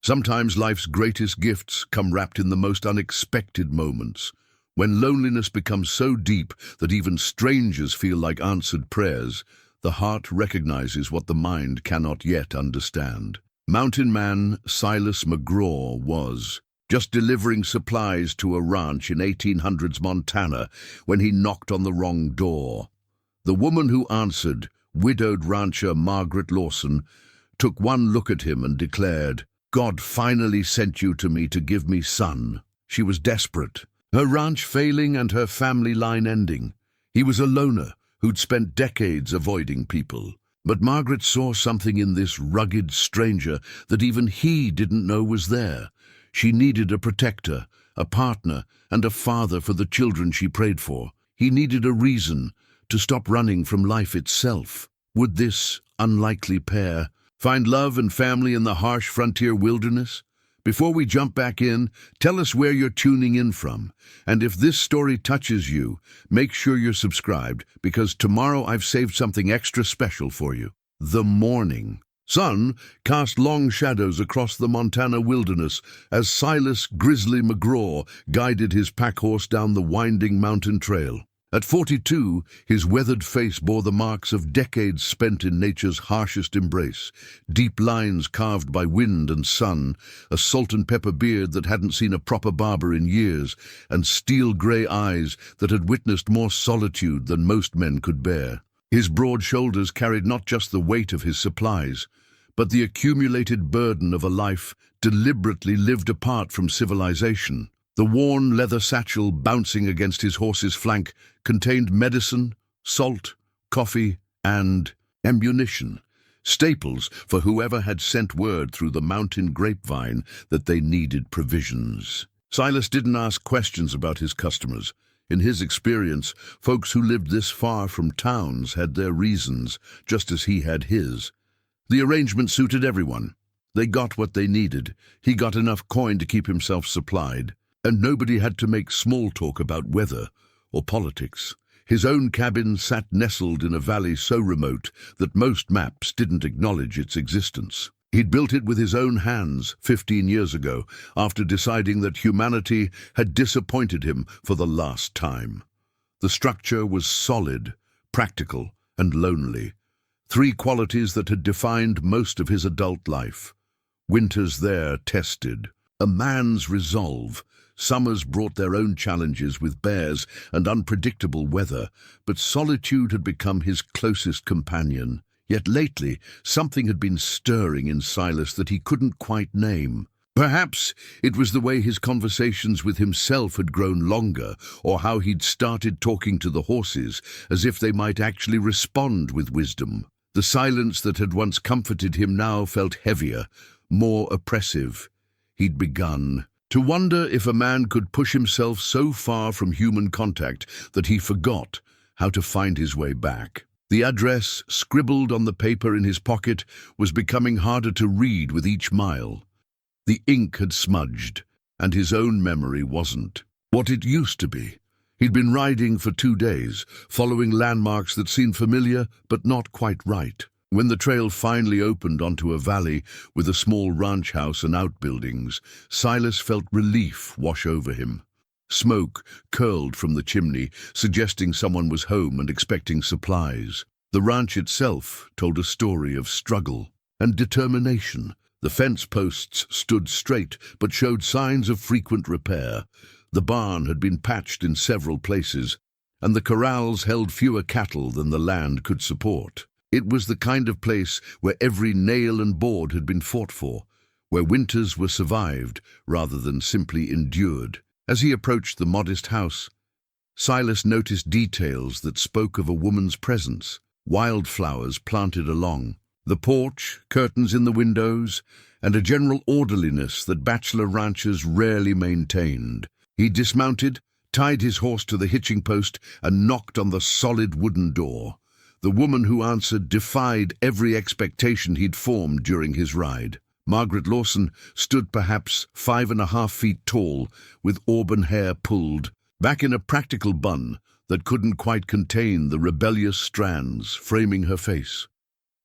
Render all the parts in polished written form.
Sometimes life's greatest gifts come wrapped in the most unexpected moments, when loneliness becomes so deep that even strangers feel like answered prayers. The heart recognizes what the mind cannot yet understand. Mountain man Silas McGraw was just delivering supplies to a ranch in 1800s Montana when he knocked on the wrong door. The woman who answered, widowed rancher Margaret Lawson, took one look at him and declared, "God finally sent you to me to give me son." She was desperate, her ranch failing and her family line ending. He was a loner who'd spent decades avoiding people. But Margaret saw something in this rugged stranger that even he didn't know was there. She needed a protector, a partner, and a father for the children she prayed for. He needed a reason to stop running from life itself. Would this unlikely pair find love and family in the harsh frontier wilderness? Before we jump back in, tell us where you're tuning in from. And if this story touches you, make sure you're subscribed, because tomorrow I've saved something extra special for you. The morning sun cast long shadows across the Montana wilderness as Silas "Grizzly" McGraw guided his pack horse down the winding mountain trail. At 42, his weathered face bore the marks of decades spent in nature's harshest embrace. Deep lines carved by wind and sun, a salt and pepper beard that hadn't seen a proper barber in years, and steel-gray eyes that had witnessed more solitude than most men could bear. His broad shoulders carried not just the weight of his supplies, but the accumulated burden of a life deliberately lived apart from civilization. The worn leather satchel bouncing against his horse's flank contained medicine, salt, coffee, and ammunition, staples for whoever had sent word through the mountain grapevine that they needed provisions. Silas didn't ask questions about his customers. In his experience, folks who lived this far from towns had their reasons, just as he had his. The arrangement suited everyone. They got what they needed. He got enough coin to keep himself supplied. And nobody had to make small talk about weather or politics. His own cabin sat nestled in a valley so remote that most maps didn't acknowledge its existence. He'd built it with his own hands 15 years ago, after deciding that humanity had disappointed him for the last time. The structure was solid, practical, and lonely, three qualities that had defined most of his adult life. Winters there tested a man's resolve. Summers brought their own challenges with bears and unpredictable weather, but solitude had become his closest companion. Yet lately, something had been stirring in Silas that he couldn't quite name. Perhaps it was the way his conversations with himself had grown longer, or how he'd started talking to the horses as if they might actually respond with wisdom. The silence that had once comforted him now felt heavier, more oppressive. He'd begun to wonder if a man could push himself so far from human contact that he forgot how to find his way back. The address, scribbled on the paper in his pocket, was becoming harder to read with each mile. The ink had smudged, and his own memory wasn't what it used to be. He'd been riding for 2 days, following landmarks that seemed familiar but not quite right. When the trail finally opened onto a valley with a small ranch house and outbuildings, Silas felt relief wash over him. Smoke curled from the chimney, suggesting someone was home and expecting supplies. The ranch itself told a story of struggle and determination. The fence posts stood straight but showed signs of frequent repair. The barn had been patched in several places, and the corrals held fewer cattle than the land could support. It was the kind of place where every nail and board had been fought for, where winters were survived rather than simply endured. As he approached the modest house, Silas noticed details that spoke of a woman's presence: wildflowers planted along the porch, curtains in the windows, and a general orderliness that bachelor ranchers rarely maintained. He dismounted, tied his horse to the hitching post, and knocked on the solid wooden door. The woman who answered defied every expectation he'd formed during his ride. Margaret Lawson stood perhaps 5.5 feet tall, with auburn hair pulled back in a practical bun that couldn't quite contain the rebellious strands framing her face.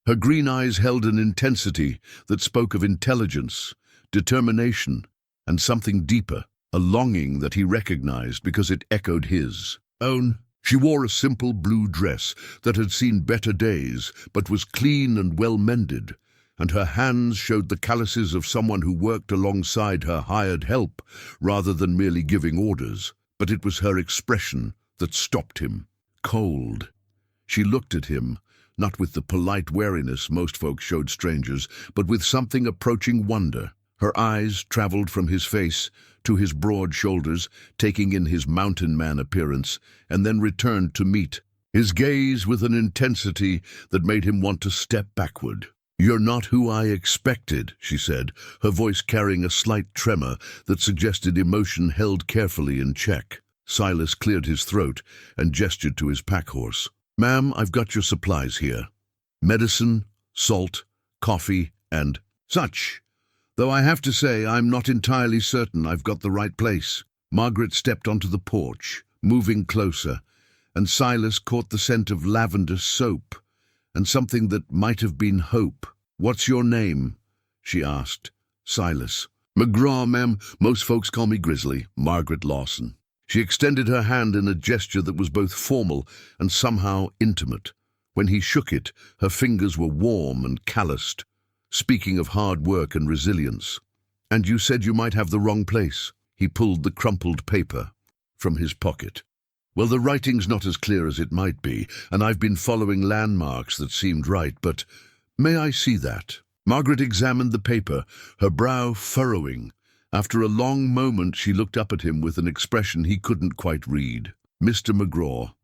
Her green eyes held an intensity that spoke of intelligence, determination, and something deeper, a longing that he recognized because it echoed his own. She wore a simple blue dress that had seen better days, but was clean and well-mended, and her hands showed the calluses of someone who worked alongside her hired help rather than merely giving orders. But it was her expression that stopped him. Cold. She looked at him, not with the polite wariness most folks showed strangers, but with something approaching wonder. Her eyes traveled from his face to his broad shoulders, taking in his mountain man appearance, and then returned to meet his gaze with an intensity that made him want to step backward. "You're not who I expected," she said, her voice carrying a slight tremor that suggested emotion held carefully in check. Silas cleared his throat and gestured to his pack horse. "Ma'am, I've got your supplies here. Medicine, salt, coffee, and such. Though I have to say I'm not entirely certain I've got the right place." Margaret stepped onto the porch, moving closer, and Silas caught the scent of lavender soap and something that might have been hope. "What's your name?" she asked. "Silas McGraw, ma'am. Most folks call me Grizzly. Margaret Lawson." She extended her hand in a gesture that was both formal and somehow intimate. When he shook it, her fingers were warm and calloused, speaking of hard work and resilience. "And you said you might have the wrong place." He pulled the crumpled paper from his pocket. "Well, the writing's not as clear as it might be, and I've been following landmarks that seemed right, but may I see that?" Margaret examined the paper, her brow furrowing. After a long moment, she looked up at him with an expression he couldn't quite read. "Mr. McGraw,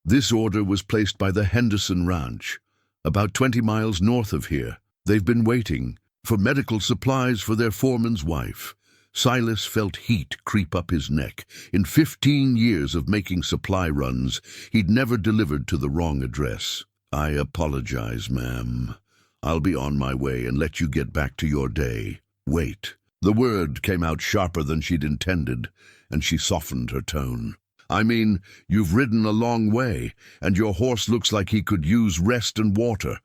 this order was placed by the Henderson ranch, about 20 miles north of here. They've been waiting for medical supplies for their foreman's wife." Silas felt heat creep up his neck. In 15 years of making supply runs, he'd never delivered to the wrong address. "I apologize, ma'am. I'll be on my way and let you get back to your day. Wait." The word came out sharper than she'd intended, and she softened her tone. "I mean, you've ridden a long way, and your horse looks like he could use rest and water.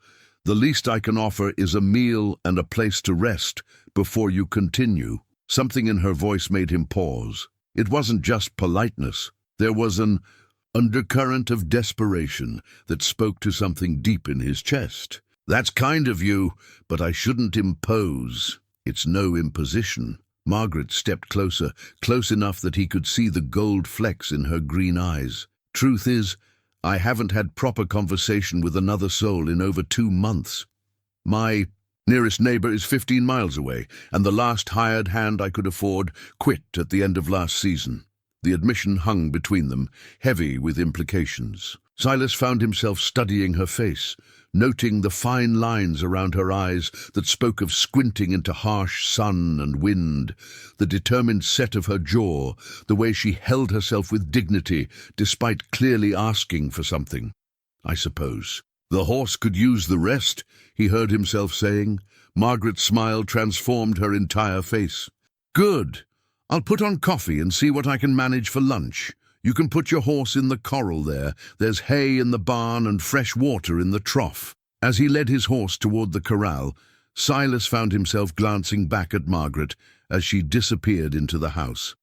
The least I can offer is a meal and a place to rest before you continue." Something in her voice made him pause. It wasn't just politeness. There was an undercurrent of desperation that spoke to something deep in his chest. "That's kind of you, but I shouldn't impose." "It's no imposition." Margaret stepped closer, close enough that he could see the gold flecks in her green eyes. "Truth is, I haven't had proper conversation with another soul in over 2 months. My nearest neighbor is 15 miles away, and the last hired hand I could afford quit at the end of last season." The admission hung between them, heavy with implications. Silas found himself studying her face, noting the fine lines around her eyes that spoke of squinting into harsh sun and wind, the determined set of her jaw, the way she held herself with dignity despite clearly asking for something. "I suppose the horse could use the rest," he heard himself saying. Margaret's smile transformed her entire face. "Good. I'll put on coffee and see what I can manage for lunch. You can put your horse in the corral there. There's hay in the barn and fresh water in the trough." As he led his horse toward the corral, Silas found himself glancing back at Margaret as she disappeared into the house.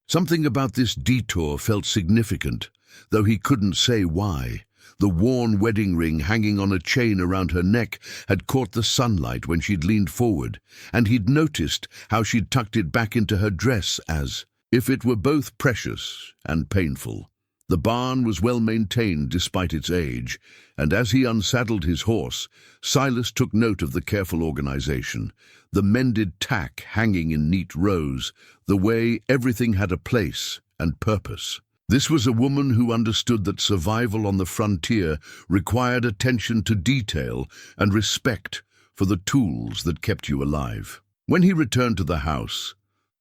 Something about this detour felt significant, though he couldn't say why. The worn wedding ring hanging on a chain around her neck had caught the sunlight when she'd leaned forward, and he'd noticed how she'd tucked it back into her dress as if it were both precious and painful. The barn was well maintained despite its age, and as he unsaddled his horse, Silas took note of the careful organization, the mended tack hanging in neat rows, the way everything had a place and purpose. This was a woman who understood that survival on the frontier required attention to detail and respect for the tools that kept you alive. When he returned to the house,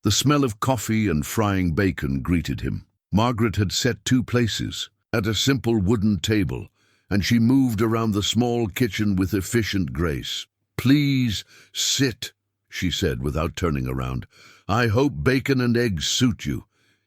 the smell of coffee and frying bacon greeted him. Margaret had set 2 places at a simple wooden table, and she moved around the small kitchen with efficient grace. "Please sit," she said without turning around. "I hope bacon and eggs suit you.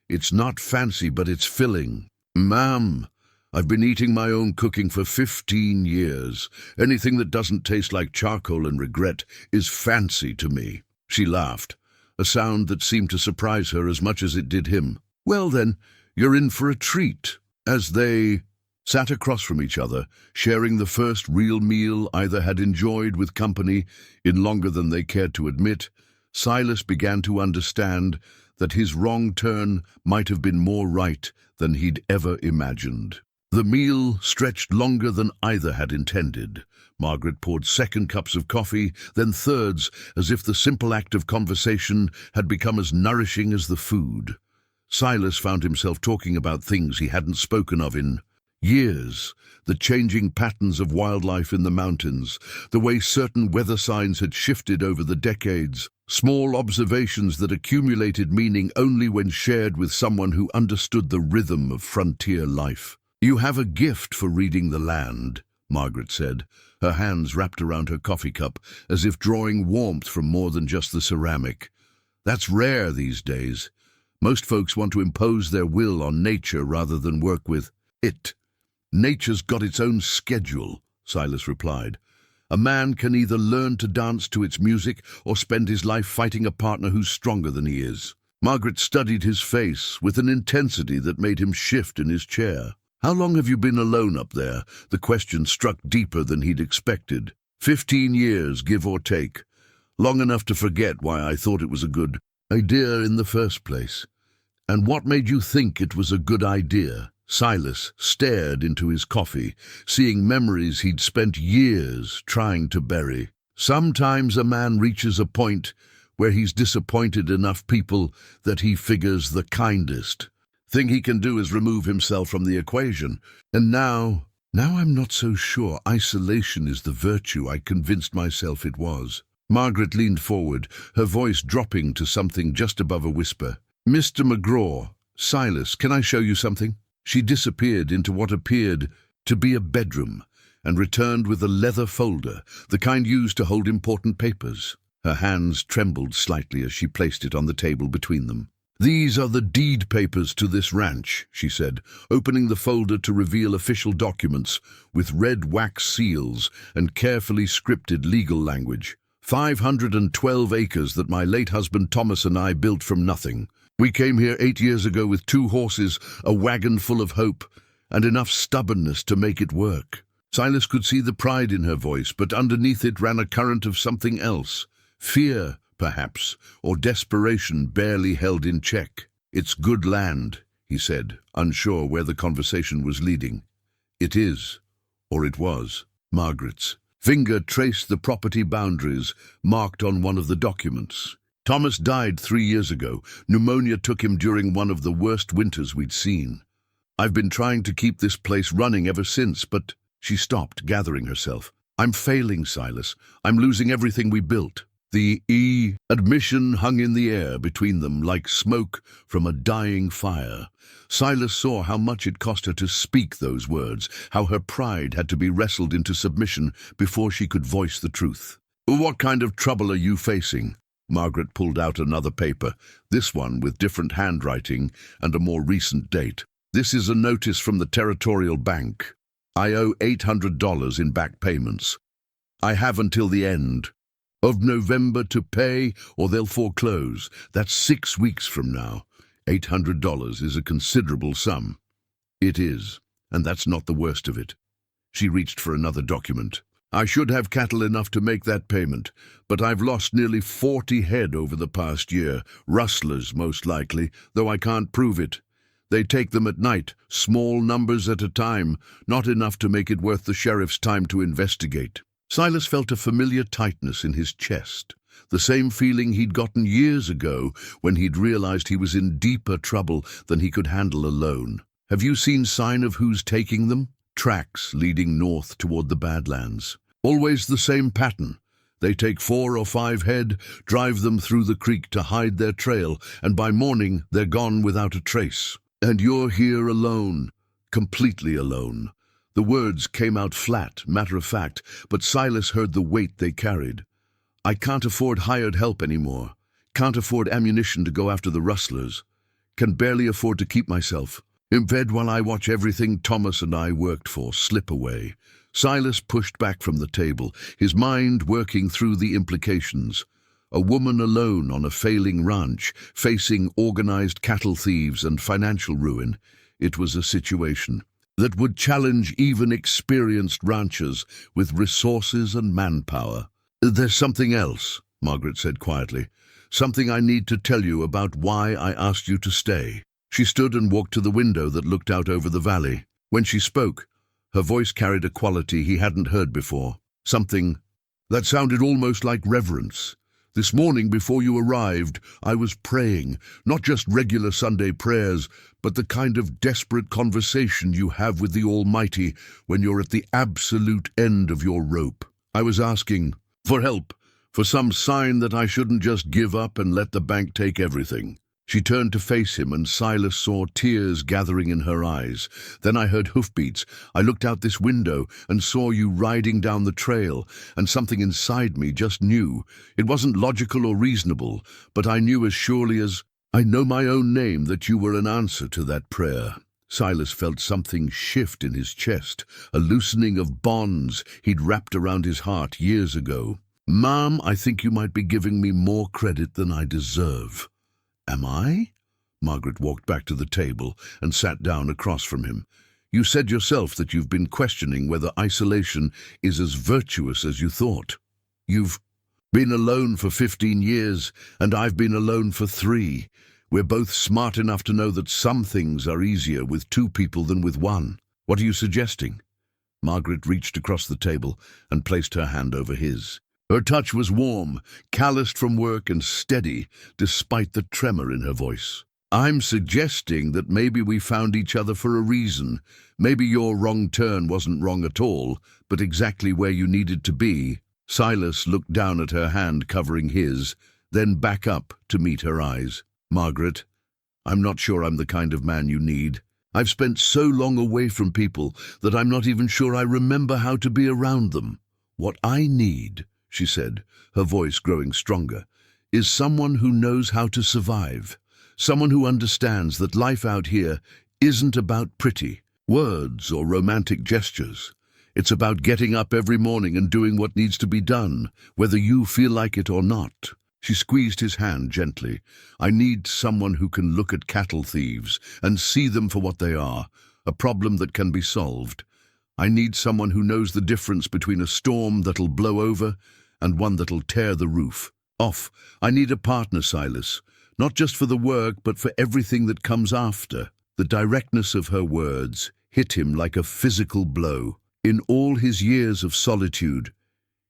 It's not fancy, but it's filling." "Ma'am, I've been eating my own cooking for 15 years. Anything that doesn't taste like charcoal and regret is fancy to me." She laughed. a sound that seemed to surprise her as much as it did him. "Well then, you're in for a treat." As they sat across from each other, sharing the first real meal either had enjoyed with company in longer than they cared to admit, Silas began to understand that his wrong turn might have been more right than he'd ever imagined. The meal stretched longer than either had intended. Margaret poured second cups of coffee, then thirds, as if the simple act of conversation had become as nourishing as the food. Silas found himself talking about things he hadn't spoken of in years, the changing patterns of wildlife in the mountains, the way certain weather signs had shifted over the decades, small observations that accumulated meaning only when shared with someone who understood the rhythm of frontier life. "You have a gift for reading the land," Margaret said, her hands wrapped around her coffee cup, as if drawing warmth from more than just the ceramic. "That's rare these days. Most folks want to impose their will on nature rather than work with it." "Nature's got its own schedule," Silas replied. "A man can either learn to dance to its music or spend his life fighting a partner who's stronger than he is." Margaret studied his face with an intensity that made him shift in his chair. "How long have you been alone up there?" The question struck deeper than he'd expected. 15 years, give or take. Long enough to forget why I thought it was a good idea in the first place." "And what made you think it was a good idea?" Silas stared into his coffee, seeing memories he'd spent years trying to bury. "Sometimes a man reaches a point where he's disappointed enough people that he figures the kindest thing he can do is remove himself from the equation. And now I'm not so sure isolation is the virtue I convinced myself it was." Margaret leaned forward, her voice dropping to something just above a whisper. "Mr. McGraw, Silas, can I show you something?" She disappeared into what appeared to be a bedroom and returned with a leather folder, the kind used to hold important papers. Her hands trembled slightly as she placed it on the table between them. "These are the deed papers to this ranch," she said, opening the folder to reveal official documents with red wax seals and carefully scripted legal language. 512 acres that my late husband Thomas and I built from nothing. We came here 8 years ago with 2 horses, a wagon full of hope, and enough stubbornness to make it work." Silas could see the pride in her voice, but underneath it ran a current of something else. Fear, perhaps, or desperation barely held in check. "It's good land," he said, unsure where the conversation was leading. "It is, or it was." Margaret's finger traced the property boundaries marked on one of the documents. "Thomas died 3 years ago. Pneumonia took him during one of the worst winters we'd seen. I've been trying to keep this place running ever since, but—" She stopped, gathering herself. "I'm failing, Silas. I'm losing everything we built." The admission hung in the air between them like smoke from a dying fire. Silas saw how much it cost her to speak those words, how her pride had to be wrestled into submission before she could voice the truth. "What kind of trouble are you facing?" Margaret pulled out another paper, this one with different handwriting and a more recent date. "This is a notice from the Territorial Bank. I owe $800 in back payments. I have until the end of November to pay, or they'll foreclose. That's 6 weeks from now. $800 is a considerable sum." "It is, and that's not the worst of it." She reached for another document. "I should have cattle enough to make that payment, but I've lost nearly 40 head over the past year, rustlers most likely, though I can't prove it. They take them at night, small numbers at a time, not enough to make it worth the sheriff's time to investigate." Silas felt a familiar tightness in his chest, the same feeling he'd gotten years ago when he'd realized he was in deeper trouble than he could handle alone. "Have you seen sign of who's taking them?" Tracks leading north toward the Badlands. "Always the same pattern. They take 4 or 5 head, drive them through the creek to hide their trail, and by morning they're gone without a trace. And you're here alone, completely alone." The words came out flat, matter-of-fact, but Silas heard the weight they carried. "I can't afford hired help anymore. Can't afford ammunition to go after the rustlers. Can barely afford to keep myself in bed while I watch everything Thomas and I worked for slip away." Silas pushed back from the table, his mind working through the implications. A woman alone on a failing ranch, facing organized cattle thieves and financial ruin. It was a situation that would challenge even experienced ranchers with resources and manpower. "There's something else," Margaret said quietly. "Something I need to tell you about why I asked you to stay." She stood and walked to the window that looked out over the valley. When she spoke, her voice carried a quality he hadn't heard before. Something that sounded almost like reverence. "This morning before you arrived, I was praying, not just regular Sunday prayers, but the kind of desperate conversation you have with the Almighty when you're at the absolute end of your rope. I was asking for help, for some sign that I shouldn't just give up and let the bank take everything." She turned to face him, and Silas saw tears gathering in her eyes. "Then I heard hoofbeats. I looked out this window and saw you riding down the trail, and something inside me just knew. It wasn't logical or reasonable, but I knew as surely as I know my own name that you were an answer to that prayer." Silas felt something shift in his chest, a loosening of bonds he'd wrapped around his heart years ago. "Ma'am, I think you might be giving me more credit than I deserve." "Am I?" Margaret walked back to the table and sat down across from him. "You said yourself that you've been questioning whether isolation is as virtuous as you thought. You've been alone for 15 years, and I've been alone for 3. We're both smart enough to know that some things are easier with 2 people than with 1. What are you suggesting?" Margaret reached across the table and placed her hand over his. Her touch was warm, calloused from work and steady, despite the tremor in her voice. "I'm suggesting that maybe we found each other for a reason. Maybe your wrong turn wasn't wrong at all, but exactly where you needed to be." Silas looked down at her hand covering his, then back up to meet her eyes. "Margaret, I'm not sure I'm the kind of man you need. I've spent so long away from people that I'm not even sure I remember how to be around them. What I need," she said, her voice growing stronger, "is someone who knows how to survive. Someone who understands that life out here isn't about pretty words or romantic gestures. It's about getting up every morning and doing what needs to be done, whether you feel like it or not." She squeezed his hand gently. "I need someone who can look at cattle thieves and see them for what they are, a problem that can be solved. I need someone who knows the difference between a storm that'll blow over and one that'll tear the roof off. I need a partner, Silas, not just for the work, but for everything that comes after." The directness of her words hit him like a physical blow. In all his years of solitude,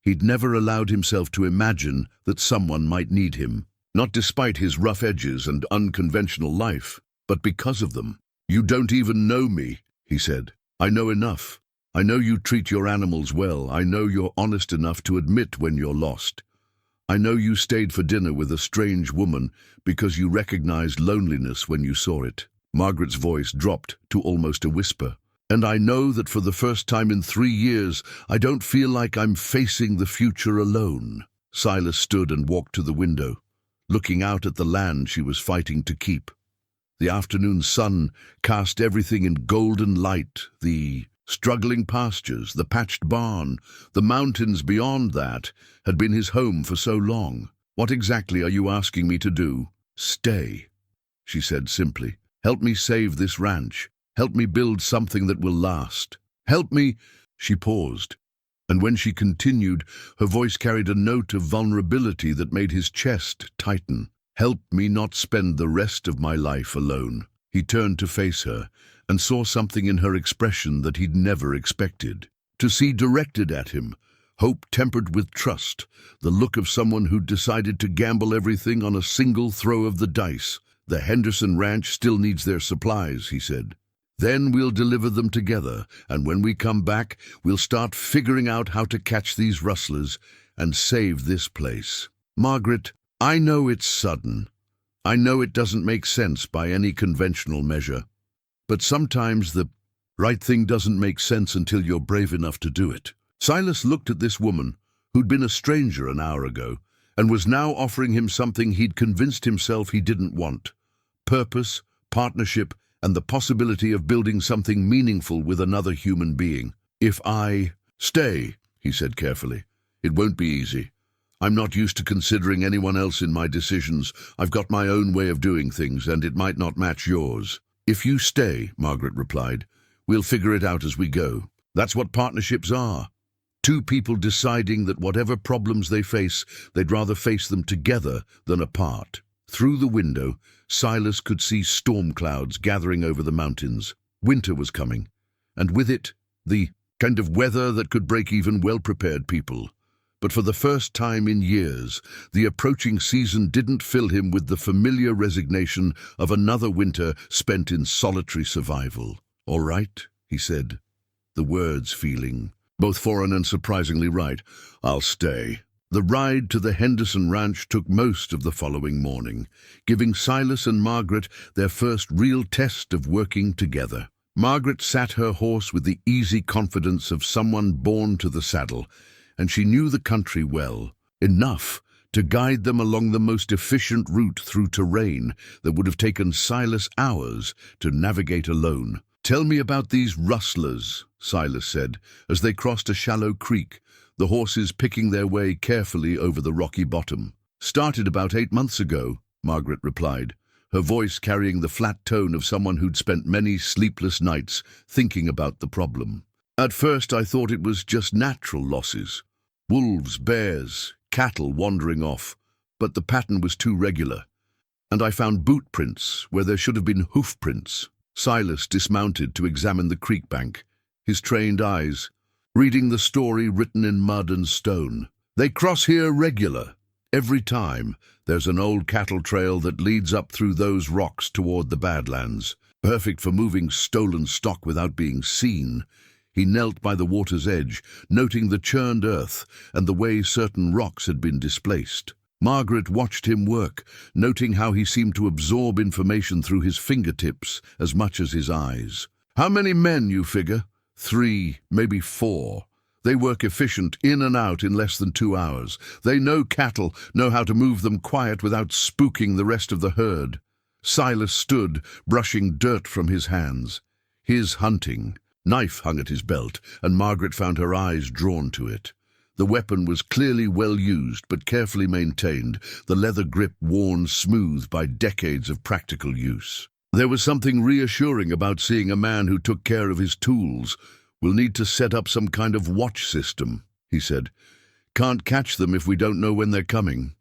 he'd never allowed himself to imagine that someone might need him, not despite his rough edges and unconventional life, but because of them. "You don't even know me," he said. "I know enough. I know you treat your animals well. I know you're honest enough to admit when you're lost. I know you stayed for dinner with a strange woman because you recognized loneliness when you saw it." Margaret's voice dropped to almost a whisper. "And I know that for the first time in 3 years, I don't feel like I'm facing the future alone." Silas stood and walked to the window, looking out at the land she was fighting to keep. The afternoon sun cast everything in golden light, the struggling pastures, the patched barn, the mountains beyond that had been his home for so long. "What exactly are you asking me to do?" "Stay," she said simply. "Help me save this ranch. Help me build something that will last. Help me." She paused, and when she continued, her voice carried a note of vulnerability that made his chest tighten. "Help me not spend the rest of my life alone." He turned to face her and saw something in her expression that he'd never expected to see directed at him. Hope tempered with trust, the look of someone who'd decided to gamble everything on a single throw of the dice. "The Henderson ranch still needs their supplies," he said. "Then we'll deliver them together, and when we come back, we'll start figuring out how to catch these rustlers and save this place." "Margaret, I know it's sudden. I know it doesn't make sense by any conventional measure. But sometimes the right thing doesn't make sense until you're brave enough to do it." Silas looked at this woman, who'd been a stranger an hour ago, and was now offering him something he'd convinced himself he didn't want: purpose, partnership, and the possibility of building something meaningful with another human being. "If I stay," he said carefully, "it won't be easy. I'm not used to considering anyone else in my decisions. I've got my own way of doing things, and it might not match yours. If you stay, Margaret replied, we'll figure it out as we go. That's what partnerships are. Two people deciding that whatever problems they face, they'd rather face them together than apart. Through the window, Silas could see storm clouds gathering over the mountains. Winter was coming, and with it, the kind of weather that could break even well-prepared people. But for the first time in years, the approaching season didn't fill him with the familiar resignation of another winter spent in solitary survival. "All right," he said, the words feeling both foreign and surprisingly right. "I'll stay." The ride to the Henderson ranch took most of the following morning, giving Silas and Margaret their first real test of working together. Margaret sat her horse with the easy confidence of someone born to the saddle, and she knew the country well, enough to guide them along the most efficient route through terrain that would have taken Silas hours to navigate alone. "Tell me about these rustlers," Silas said, as they crossed a shallow creek, the horses picking their way carefully over the rocky bottom. "Started about 8 months ago," Margaret replied, her voice carrying the flat tone of someone who'd spent many sleepless nights thinking about the problem. "At first I thought it was just natural losses. Wolves, bears, cattle wandering off, but the pattern was too regular. And I found boot prints where there should have been hoof prints." Silas dismounted to examine the creek bank, his trained eyes reading the story written in mud and stone. "They cross here regular. Every time there's an old cattle trail that leads up through those rocks toward the Badlands, perfect for moving stolen stock without being seen." He knelt by the water's edge, noting the churned earth and the way certain rocks had been displaced. Margaret watched him work, noting how he seemed to absorb information through his fingertips as much as his eyes. "How many men, you figure?" 3, maybe 4. They work efficient, in and out in less than 2 hours. They know cattle, know how to move them quiet without spooking the rest of the herd." Silas stood, brushing dirt from his hands. His hunting knife hung at his belt, and Margaret found her eyes drawn to it. The weapon was clearly well used, but carefully maintained, the leather grip worn smooth by decades of practical use. There was something reassuring about seeing a man who took care of his tools. "We'll need to set up some kind of watch system," he said. "Can't catch them if we don't know when they're coming."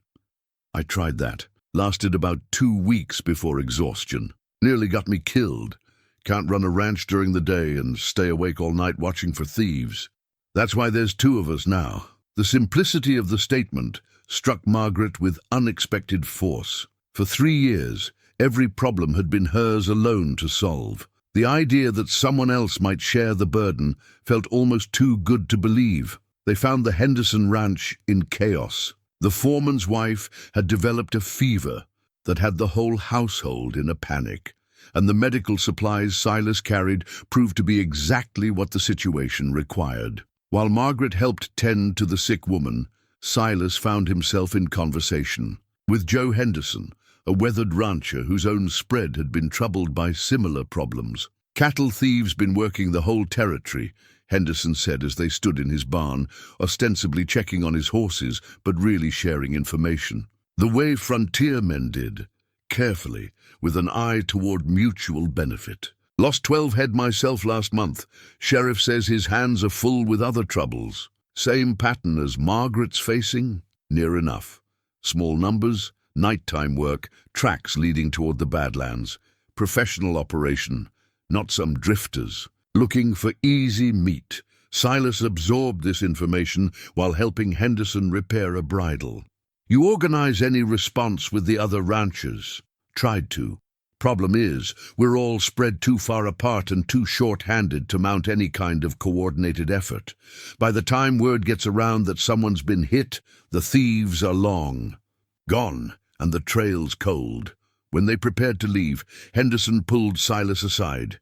"I tried that. Lasted about 2 weeks before exhaustion. Nearly got me killed. Can't run a ranch during the day and stay awake all night watching for thieves. That's why there's 2 of us now." The simplicity of the statement struck Margaret with unexpected force. For 3 years, every problem had been hers alone to solve. The idea that someone else might share the burden felt almost too good to believe. They found the Henderson ranch in chaos. The foreman's wife had developed a fever that had the whole household in a panic, and the medical supplies Silas carried proved to be exactly what the situation required. While Margaret helped tend to the sick woman, Silas found himself in conversation with Joe Henderson, a weathered rancher whose own spread had been troubled by similar problems. "Cattle thieves been working the whole territory," Henderson said as they stood in his barn, ostensibly checking on his horses, but really sharing information. "The way frontiermen did, carefully, with an eye toward mutual benefit. Lost 12 head myself last month. Sheriff says his hands are full with other troubles. Same pattern as Margaret's facing? Near enough. Small numbers, nighttime work, tracks leading toward the Badlands. Professional operation, not some drifters. Looking for easy meat." Silas absorbed this information while helping Henderson repair a bridle. "You organize any response with the other ranchers?" "Tried to. Problem is, we're all spread too far apart and too short-handed to mount any kind of coordinated effort. By the time word gets around that someone's been hit, the thieves are long gone, and the trail's cold." When they prepared to leave, Henderson pulled Silas aside.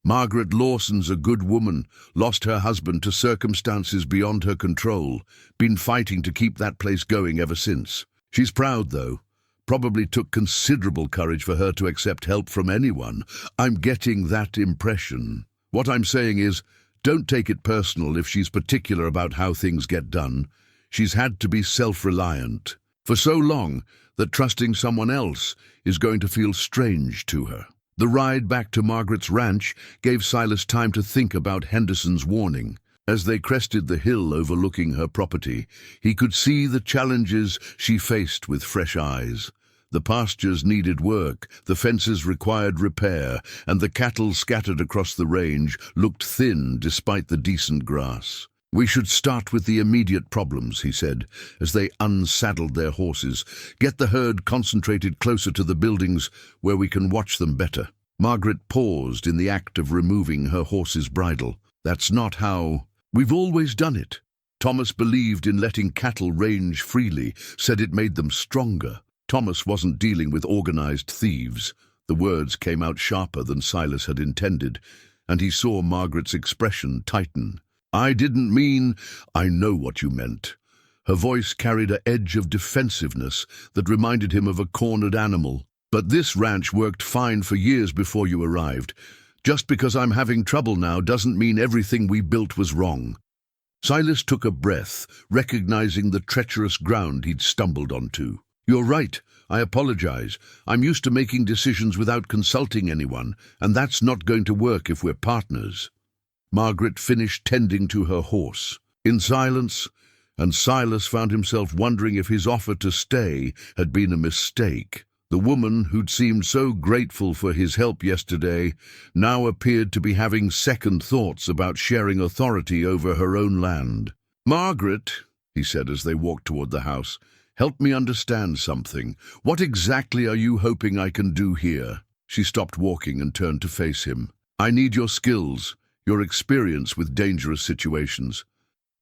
"Margaret Lawson's a good woman, lost her husband to circumstances beyond her control, been fighting to keep that place going ever since. She's proud, though. Probably took considerable courage for her to accept help from anyone. I'm getting that impression. What I'm saying is, don't take it personal if she's particular about how things get done. She's had to be self-reliant for so long that trusting someone else is going to feel strange to her. The ride back to Margaret's ranch gave Silas time to think about Henderson's warning. As they crested the hill overlooking her property, he could see the challenges she faced with fresh eyes. The pastures needed work, the fences required repair, and the cattle scattered across the range looked thin despite the decent grass. "We should start with the immediate problems," he said, as they unsaddled their horses. "Get the herd concentrated closer to the buildings where we can watch them better." Margaret paused in the act of removing her horse's bridle. "That's not how we've always done it." Thomas believed in letting cattle range freely, said it made them stronger. Thomas wasn't dealing with organized thieves. The words came out sharper than Silas had intended, and he saw Margaret's expression tighten. "I didn't mean—" "I know what you meant." Her voice carried an edge of defensiveness that reminded him of a cornered animal. "But this ranch worked fine for years before you arrived. Just because I'm having trouble now doesn't mean everything we built was wrong." Silas took a breath, recognizing the treacherous ground he'd stumbled onto. "You're right. I apologize. I'm used to making decisions without consulting anyone, and that's not going to work if we're partners." Margaret finished tending to her horse in silence, and Silas found himself wondering if his offer to stay had been a mistake. The woman who'd seemed so grateful for his help yesterday now appeared to be having second thoughts about sharing authority over her own land. "Margaret," he said as they walked toward the house, "help me understand something. What exactly are you hoping I can do here?" She stopped walking and turned to face him. "I need your skills, your experience with dangerous situations.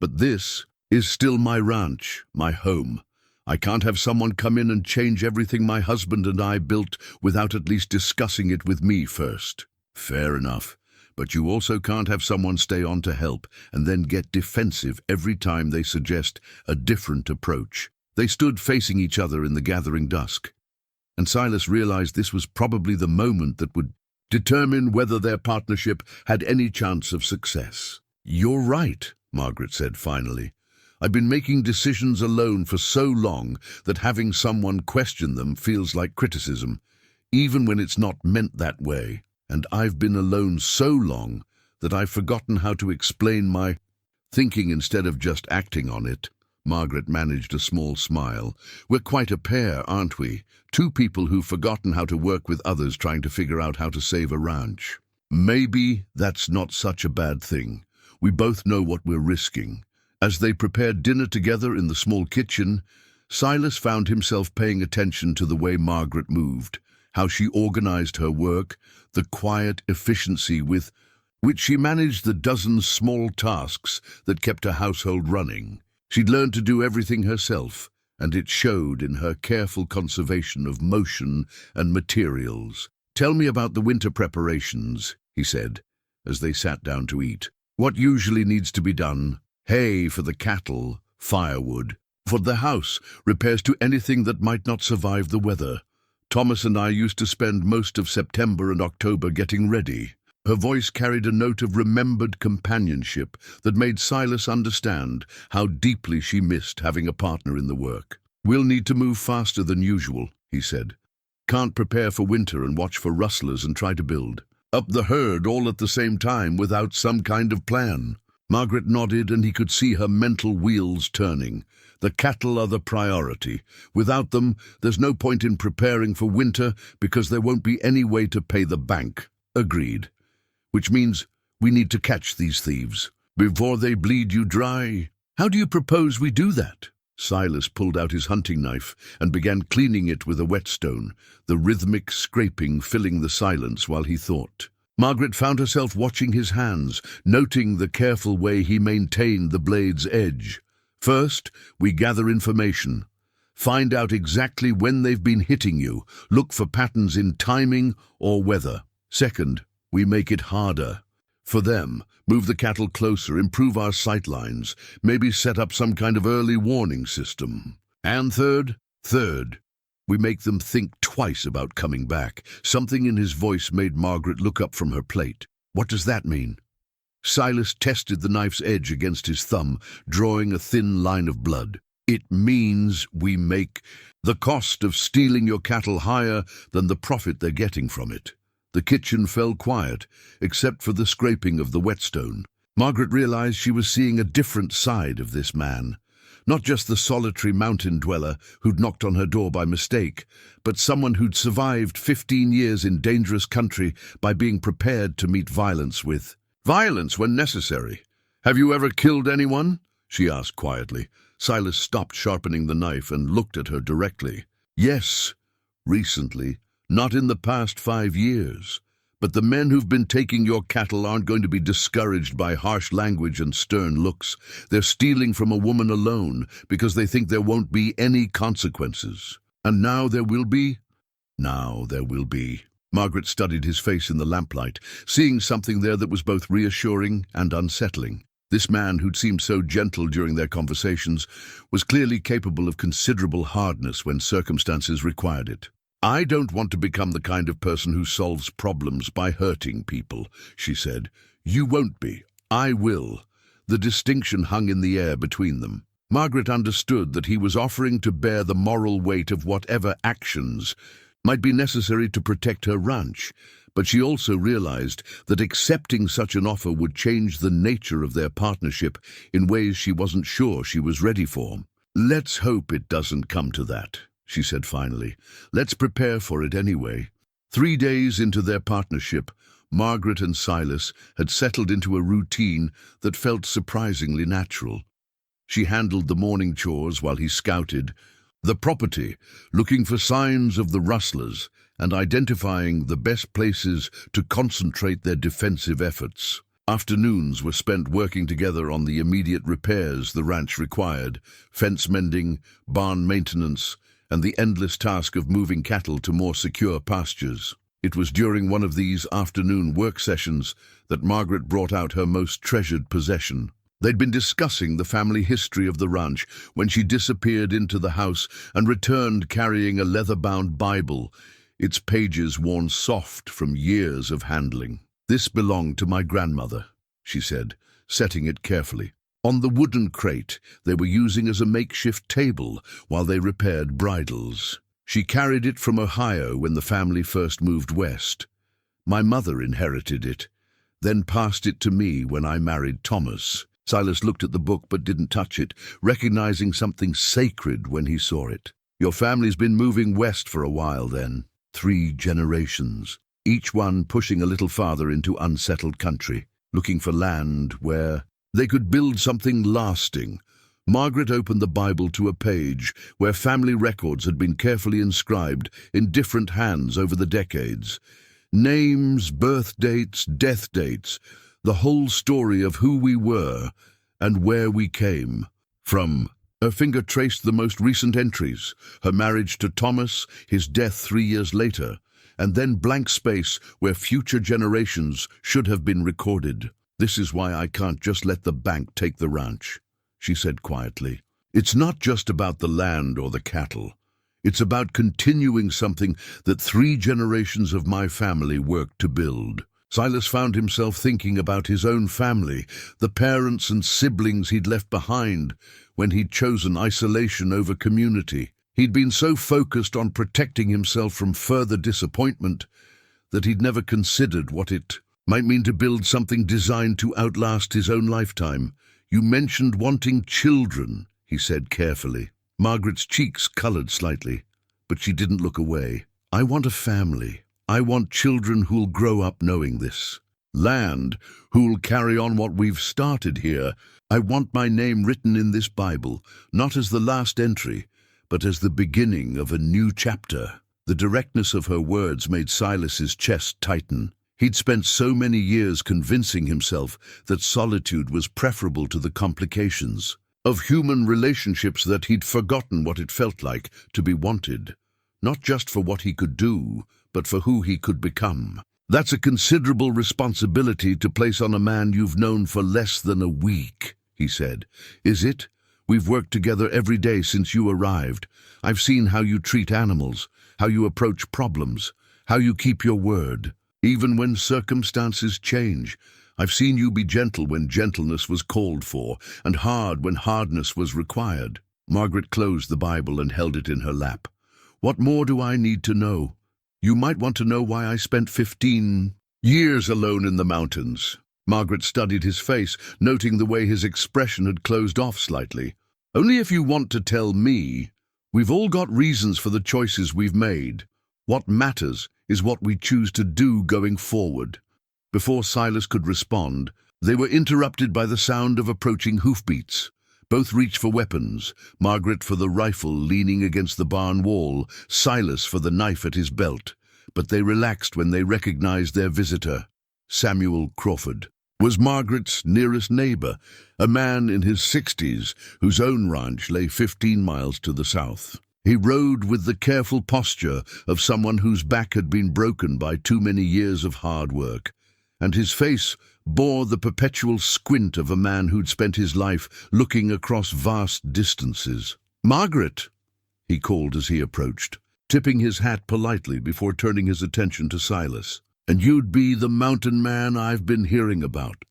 But this is still my ranch, my home. I can't have someone come in and change everything my husband and I built without at least discussing it with me first." "Fair enough. But you also can't have someone stay on to help and then get defensive every time they suggest a different approach." They stood facing each other in the gathering dusk, and Silas realized this was probably the moment that would determine whether their partnership had any chance of success. "You're right," Margaret said finally. "I've been making decisions alone for so long that having someone question them feels like criticism, even when it's not meant that way. And I've been alone so long that I've forgotten how to explain my thinking instead of just acting on it." Margaret managed a small smile. "We're quite a pair, aren't we? Two people who've forgotten how to work with others trying to figure out how to save a ranch. Maybe that's not such a bad thing. We both know what we're risking." As they prepared dinner together in the small kitchen, Silas found himself paying attention to the way Margaret moved, how she organized her work, the quiet efficiency with which she managed the dozens small tasks that kept her household running. She'd learned to do everything herself, and it showed in her careful conservation of motion and materials. "Tell me about the winter preparations," he said, as they sat down to eat. "What usually needs to be done? Hay for the cattle, firewood for the house, repairs to anything that might not survive the weather. Thomas and I used to spend most of September and October getting ready." Her voice carried a note of remembered companionship that made Silas understand how deeply she missed having a partner in the work. "We'll need to move faster than usual," he said. "Can't prepare for winter and watch for rustlers and try to build up the herd all at the same time without some kind of plan." Margaret nodded, and he could see her mental wheels turning. The cattle are the priority. Without them, there's no point in preparing for winter because there won't be any way to pay the bank. Agreed. Which means we need to catch these thieves before they bleed you dry. How do you propose we do that? Silas pulled out his hunting knife and began cleaning it with a whetstone, the rhythmic scraping filling the silence while he thought. Margaret found herself watching his hands, noting the careful way he maintained the blade's edge. "First, we gather information. Find out exactly when they've been hitting you. Look for patterns in timing or weather. Second, we make it harder. For them, move the cattle closer, improve our sight lines, maybe set up some kind of early warning system. And third, we make them think twice about coming back." Something in his voice made Margaret look up from her plate. "What does that mean?" Silas tested the knife's edge against his thumb, drawing a thin line of blood. "It means we make the cost of stealing your cattle higher than the profit they're getting from it." The kitchen fell quiet, except for the scraping of the whetstone. Margaret realized she was seeing a different side of this man. Not just the solitary mountain dweller who'd knocked on her door by mistake, but someone who'd survived 15 years in dangerous country by being prepared to meet violence with violence when necessary. "Have you ever killed anyone?" she asked quietly. Silas stopped sharpening the knife and looked at her directly. "Yes, recently. Not in the past 5 years. But the men who've been taking your cattle aren't going to be discouraged by harsh language and stern looks. They're stealing from a woman alone because they think there won't be any consequences. And now there will be? Now there will be." Margaret studied his face in the lamplight, seeing something there that was both reassuring and unsettling. This man, who'd seemed so gentle during their conversations, was clearly capable of considerable hardness when circumstances required it. "I don't want to become the kind of person who solves problems by hurting people," she said. "You won't be. I will." The distinction hung in the air between them. Margaret understood that he was offering to bear the moral weight of whatever actions might be necessary to protect her ranch, but she also realized that accepting such an offer would change the nature of their partnership in ways she wasn't sure she was ready for. "Let's hope it doesn't come to that," she said finally. "Let's prepare for it anyway." 3 days into their partnership, Margaret and Silas had settled into a routine that felt surprisingly natural. She handled the morning chores while he scouted the property, looking for signs of the rustlers and identifying the best places to concentrate their defensive efforts. Afternoons were spent working together on the immediate repairs the ranch required: fence mending, barn maintenance, and the endless task of moving cattle to more secure pastures. It was during one of these afternoon work sessions that Margaret brought out her most treasured possession. They'd been discussing the family history of the ranch when she disappeared into the house and returned carrying a leather-bound Bible, its pages worn soft from years of handling. "This belonged to my grandmother," she said, setting it carefully on the wooden crate they were using as a makeshift table while they repaired bridles. "She carried it from Ohio when the family first moved west. My mother inherited it, then passed it to me when I married Thomas." Silas looked at the book but didn't touch it, recognizing something sacred when he saw it. "Your family's been moving west for a while then. 3 generations, each one pushing a little farther into unsettled country, looking for land where they could build something lasting." Margaret opened the Bible to a page where family records had been carefully inscribed in different hands over the decades. Names, birth dates, death dates, the whole story of who we were and where we came from. Her finger traced the most recent entries: her marriage to Thomas, his death 3 years later, and then blank space where future generations should have been recorded. "This is why I can't just let the bank take the ranch," she said quietly. "It's not just about the land or the cattle. It's about continuing something that 3 generations of my family worked to build." Silas found himself thinking about his own family, the parents and siblings he'd left behind when he'd chosen isolation over community. He'd been so focused on protecting himself from further disappointment that he'd never considered what it might mean to build something designed to outlast his own lifetime. "You mentioned wanting children," he said carefully. Margaret's cheeks colored slightly, but she didn't look away. "I want a family. I want children who'll grow up knowing this. Land, who'll carry on what we've started here. I want my name written in this Bible, not as the last entry, but as the beginning of a new chapter." The directness of her words made Silas's chest tighten. He'd spent so many years convincing himself that solitude was preferable to the complications of human relationships that he'd forgotten what it felt like to be wanted, not just for what he could do, but for who he could become. "That's a considerable responsibility to place on a man you've known for less than a week," he said. "Is it? We've worked together every day since you arrived. I've seen how you treat animals, how you approach problems, how you keep your word. Even when circumstances change, I've seen you be gentle when gentleness was called for, and hard when hardness was required." Margaret closed the Bible and held it in her lap. "What more do I need to know? You might want to know why I spent 15 years alone in the mountains." Margaret studied his face, noting the way his expression had closed off slightly. "Only if you want to tell me. We've all got reasons for the choices we've made. What matters is what we choose to do going forward." Before Silas could respond, they were interrupted by the sound of approaching hoofbeats. Both reached for weapons, Margaret for the rifle leaning against the barn wall, Silas for the knife at his belt. But they relaxed when they recognized their visitor. Samuel Crawford was Margaret's nearest neighbor, a man in his 60s whose own ranch lay 15 miles to the south. He rode with the careful posture of someone whose back had been broken by too many years of hard work, and his face bore the perpetual squint of a man who'd spent his life looking across vast distances. "Margaret," he called as he approached, tipping his hat politely before turning his attention to Silas. "And you'd be the mountain man I've been hearing about."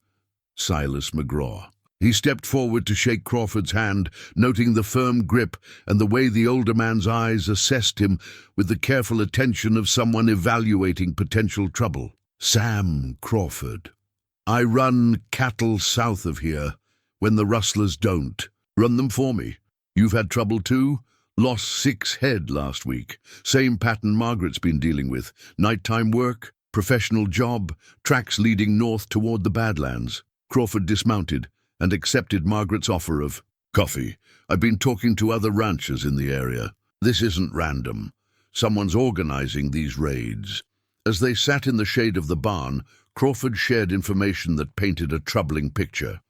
Silas McGraw. He stepped forward to shake Crawford's hand, noting the firm grip and the way the older man's eyes assessed him with the careful attention of someone evaluating potential trouble. "Sam Crawford. I run cattle south of here when the rustlers don't. Run them for me. You've had trouble too? Lost 6 head last week. Same pattern Margaret's been dealing with. Nighttime work, professional job, tracks leading north toward the Badlands." Crawford dismounted and accepted Margaret's offer of coffee. "I've been talking to other ranchers in the area. This isn't random. Someone's organizing these raids." As they sat in the shade of the barn, Crawford shared information that painted a troubling picture.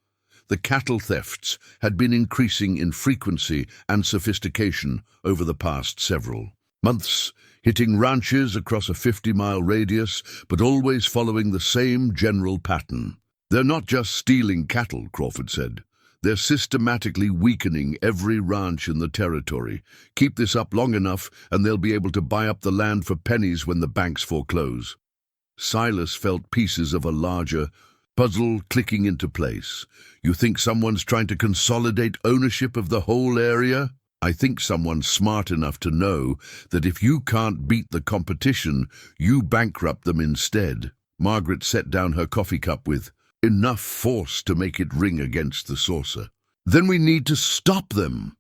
The cattle thefts had been increasing in frequency and sophistication over the past several months, hitting ranches across a 50-mile radius, but always following the same general pattern. "They're not just stealing cattle," Crawford said. "They're systematically weakening every ranch in the territory. Keep this up long enough, and they'll be able to buy up the land for pennies when the banks foreclose." Silas felt pieces of a larger puzzle clicking into place. "You think someone's trying to consolidate ownership of the whole area?" "I think someone's smart enough to know that if you can't beat the competition, you bankrupt them instead." Margaret set down her coffee cup with enough force to make it ring against the saucer. "Then we need to stop them."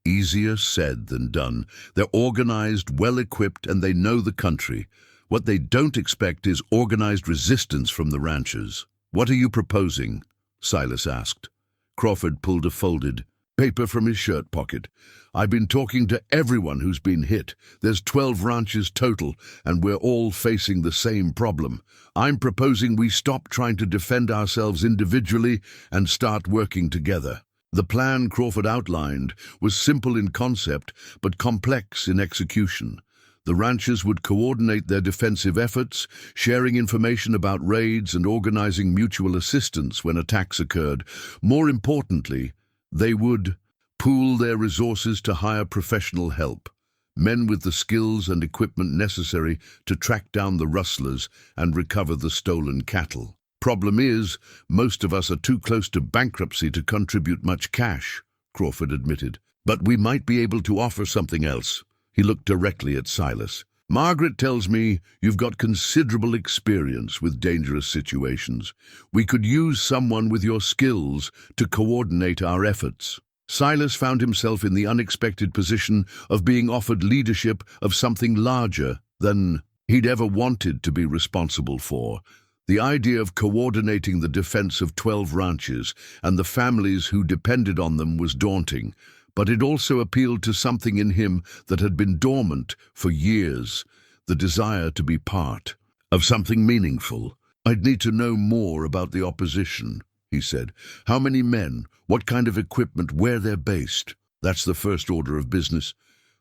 Easier said than done. They're organized, well-equipped, and they know the country. What they don't expect is organized resistance from the ranchers. "What are you proposing?" Silas asked. Crawford pulled a folded paper from his shirt pocket. "I've been talking to everyone who's been hit. There's 12 ranches total, and we're all facing the same problem. I'm proposing we stop trying to defend ourselves individually and start working together." The plan Crawford outlined was simple in concept, but complex in execution. The ranchers would coordinate their defensive efforts, sharing information about raids and organizing mutual assistance when attacks occurred. More importantly, they would pool their resources to hire professional help, men with the skills and equipment necessary to track down the rustlers and recover the stolen cattle. "Problem is, most of us are too close to bankruptcy to contribute much cash," Crawford admitted. "But we might be able to offer something else." He looked directly at Silas. "Margaret tells me you've got considerable experience with dangerous situations. We could use someone with your skills to coordinate our efforts." Silas found himself in the unexpected position of being offered leadership of something larger than he'd ever wanted to be responsible for. The idea of coordinating the defense of 12 ranches and the families who depended on them was daunting, but it also appealed to something in him that had been dormant for years, the desire to be part of something meaningful. "I'd need to know more about the opposition," he said. "How many men, what kind of equipment, where they're based. That's the first order of business.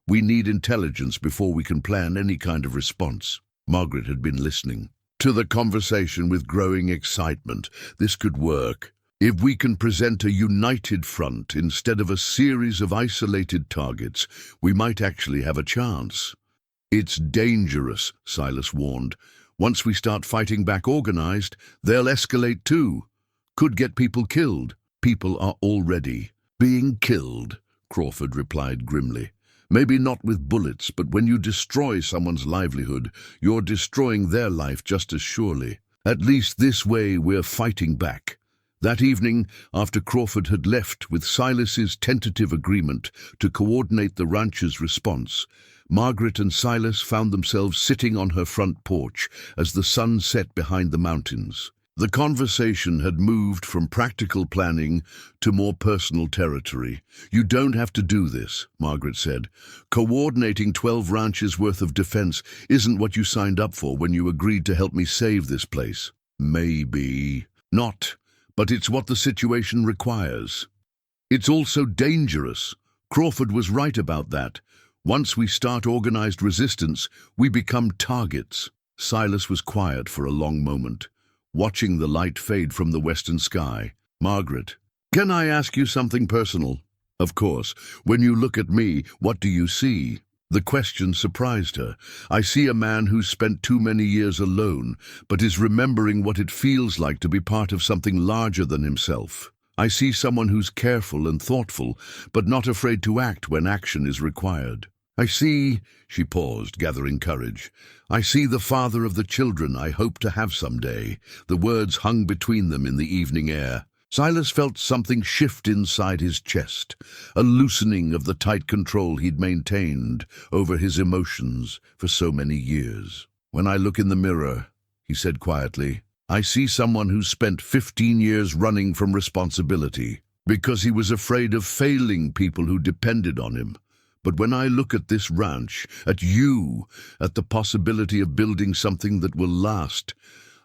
We need intelligence before we can plan any kind of response." Margaret had been listening to the conversation with growing excitement. This could work. If we can present a united front instead of a series of isolated targets, we might actually have a chance. "It's dangerous," Silas warned. Once we start fighting back organized, they'll escalate too. Could get people killed. People are already being killed, Crawford replied grimly. Maybe not with bullets, but when you destroy someone's livelihood, you're destroying their life just as surely. At least this way we're fighting back. That evening, after Crawford had left with Silas's tentative agreement to coordinate the ranch's response, Margaret and Silas found themselves sitting on her front porch as the sun set behind the mountains. The conversation had moved from practical planning to more personal territory. "You don't have to do this," Margaret said. "Coordinating 12 ranches worth of defense isn't what you signed up for when you agreed to help me save this place." "Maybe not, but it's what the situation requires. It's also dangerous." Crawford was right about that. "Once we start organized resistance, we become targets." Silas was quiet for a long moment, watching the light fade from the western sky. "Margaret, can I ask you something personal?" "Of course. When you look at me, what do you see?" The question surprised her. "I see a man who's spent too many years alone, but is remembering what it feels like to be part of something larger than himself. I see someone who's careful and thoughtful, but not afraid to act when action is required. I see," she paused, gathering courage, "I see the father of the children I hope to have someday." The words hung between them in the evening air. Silas felt something shift inside his chest, a loosening of the tight control he'd maintained over his emotions for so many years. "When I look in the mirror," he said quietly, "I see someone who's spent 15 years running from responsibility because he was afraid of failing people who depended on him. But when I look at this ranch, at you, at the possibility of building something that will last,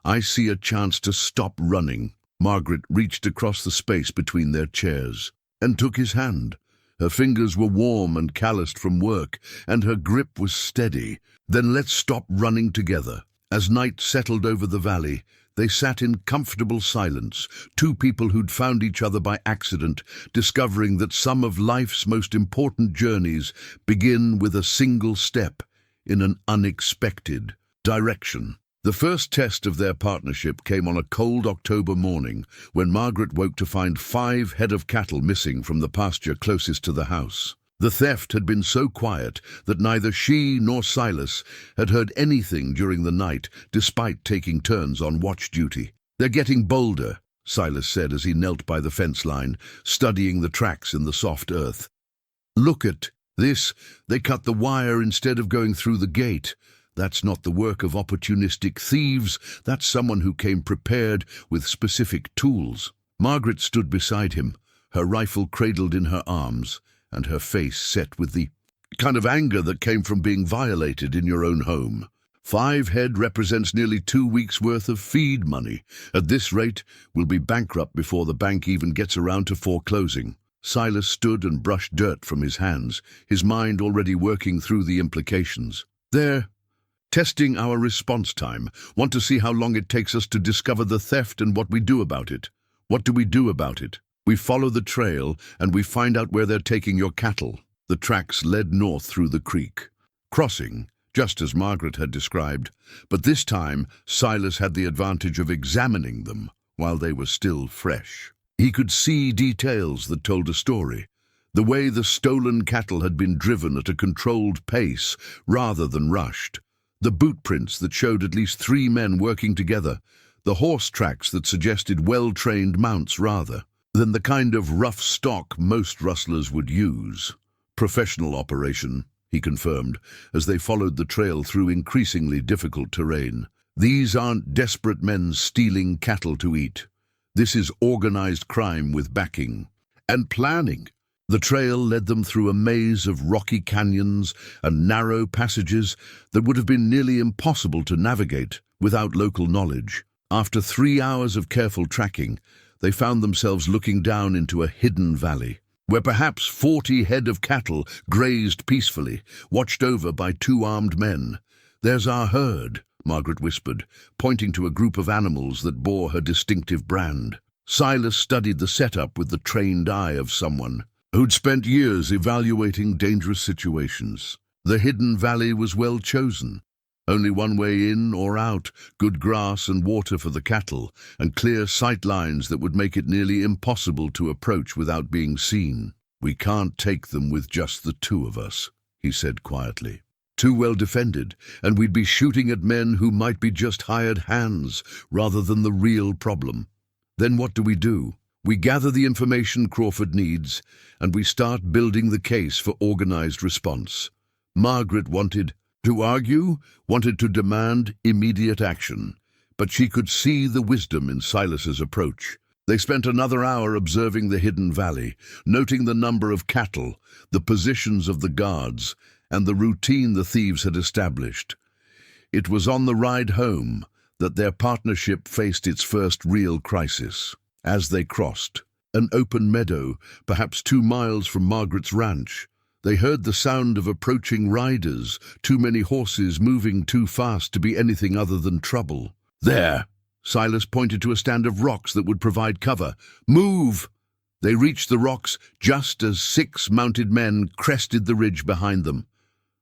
I see a chance to stop running." Margaret reached across the space between their chairs and took his hand. Her fingers were warm and calloused from work, and her grip was steady. "Then let's stop running together." As night settled over the valley, they sat in comfortable silence, two people who'd found each other by accident, discovering that some of life's most important journeys begin with a single step in an unexpected direction. The first test of their partnership came on a cold October morning when Margaret woke to find 5 head of cattle missing from the pasture closest to the house. The theft had been so quiet that neither she nor Silas had heard anything during the night, despite taking turns on watch duty. "They're getting bolder," Silas said as he knelt by the fence line, studying the tracks in the soft earth. "Look at this. They cut the wire instead of going through the gate. That's not the work of opportunistic thieves. That's someone who came prepared with specific tools." Margaret stood beside him, her rifle cradled in her arms, and her face set with the kind of anger that came from being violated in your own home. 5 head represents nearly 2 weeks' worth of feed money. At this rate, we'll be bankrupt before the bank even gets around to foreclosing. Silas stood and brushed dirt from his hands, his mind already working through the implications. "They're testing our response time. Want to see how long it takes us to discover the theft and what we do about it. What do we do about it? We follow the trail, and we find out where they're taking your cattle." The tracks led north through the creek, crossing, just as Margaret had described, but this time Silas had the advantage of examining them while they were still fresh. He could see details that told a story, the way the stolen cattle had been driven at a controlled pace rather than rushed, the boot prints that showed at least 3 men working together, the horse tracks that suggested well-trained mounts rather than the kind of rough stock most rustlers would use. "Professional operation," he confirmed, as they followed the trail through increasingly difficult terrain. "These aren't desperate men stealing cattle to eat. This is organized crime with backing and planning." The trail led them through a maze of rocky canyons and narrow passages that would have been nearly impossible to navigate without local knowledge. After 3 hours of careful tracking, they found themselves looking down into a hidden valley, where perhaps 40 head of cattle grazed peacefully, watched over by 2 armed men. "There's our herd," Margaret whispered, pointing to a group of animals that bore her distinctive brand. Silas studied the setup with the trained eye of someone who'd spent years evaluating dangerous situations. The hidden valley was well chosen. Only one way in or out, good grass and water for the cattle, and clear sight lines that would make it nearly impossible to approach without being seen. "We can't take them with just the two of us," he said quietly. "Too well defended, and we'd be shooting at men who might be just hired hands rather than the real problem. Then what do? We gather the information Crawford needs, and we start building the case for organized response." Margaret wanted to argue, wanted to demand immediate action, but she could see the wisdom in Silas's approach. They spent another hour observing the hidden valley, noting the number of cattle, the positions of the guards, and the routine the thieves had established. It was on the ride home that their partnership faced its first real crisis. As they crossed an open meadow, perhaps 2 miles from Margaret's ranch, they heard the sound of approaching riders, too many horses moving too fast to be anything other than trouble. "There!" Silas pointed to a stand of rocks that would provide cover. "Move!" They reached the rocks just as 6 mounted men crested the ridge behind them.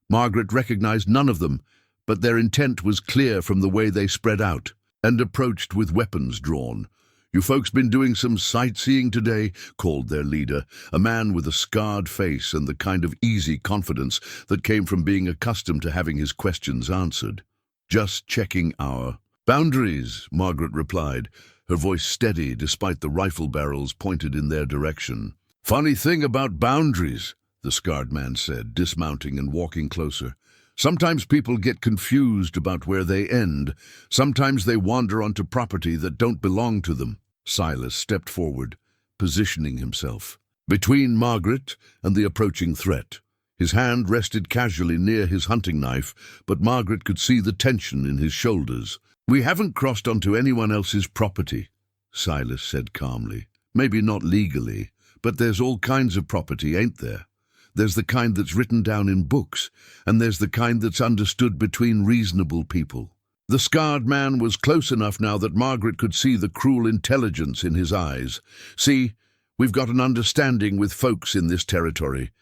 Margaret recognized none of them, but their intent was clear from the way they spread out and approached with weapons drawn. "You folks been doing some sightseeing today?" called their leader, a man with a scarred face and the kind of easy confidence that came from being accustomed to having his questions answered. "Just checking our boundaries," Margaret replied, her voice steady despite the rifle barrels pointed in their direction. "Funny thing about boundaries," the scarred man said, dismounting and walking closer. "Sometimes people get confused about where they end. Sometimes they wander onto property that don't belong to them." Silas stepped forward, positioning himself between Margaret and the approaching threat. His hand rested casually near his hunting knife, but Margaret could see the tension in his shoulders. "We haven't crossed onto anyone else's property," Silas said calmly. "Maybe not legally, but there's all kinds of property, ain't there? There's the kind that's written down in books, and there's the kind that's understood between reasonable people." The scarred man was close enough now that Margaret could see the cruel intelligence in his eyes. "See, we've got an understanding with folks in this territory.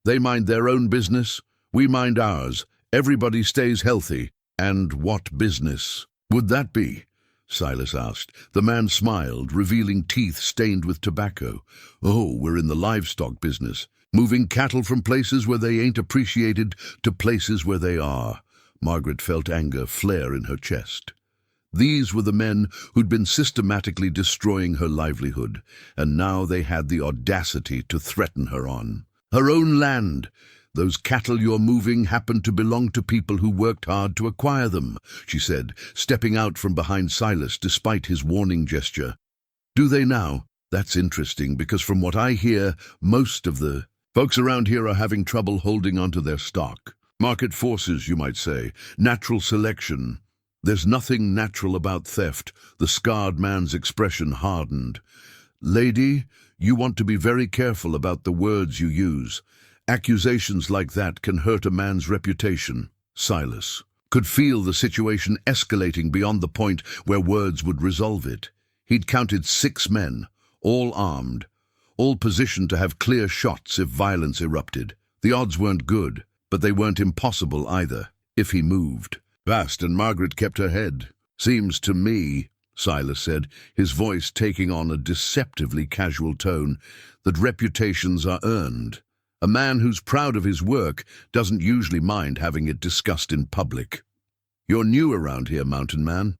They mind their own business, we mind ours. Everybody stays healthy." "And what business would that be?" Silas asked. The man smiled, revealing teeth stained with tobacco. "Oh, we're in the livestock business. Moving cattle from places where they ain't appreciated to places where they are." Margaret felt anger flare in her chest. These were the men who'd been systematically destroying her livelihood, and now they had the audacity to threaten her on her own land. "Those cattle you're moving happen to belong to people who worked hard to acquire them," she said, stepping out from behind Silas despite his warning gesture. "Do they now? That's interesting, because from what I hear, most of the folks around here are having trouble holding onto their stock. Market forces, you might say. Natural selection." "There's nothing natural about theft." The scarred man's expression hardened. "Lady, you want to be very careful about the words you use. Accusations like that can hurt a man's reputation." Silas could feel the situation escalating beyond the point where words would resolve it. He'd counted 6 men, all armed, all positioned to have clear shots if violence erupted. The odds weren't good, but they weren't impossible either, if he moved. Fast, and Margaret kept her head. "Seems to me," Silas said, his voice taking on a deceptively casual tone, "that reputations are earned. A man who's proud of his work doesn't usually mind having it discussed in public. You're new around here, mountain man.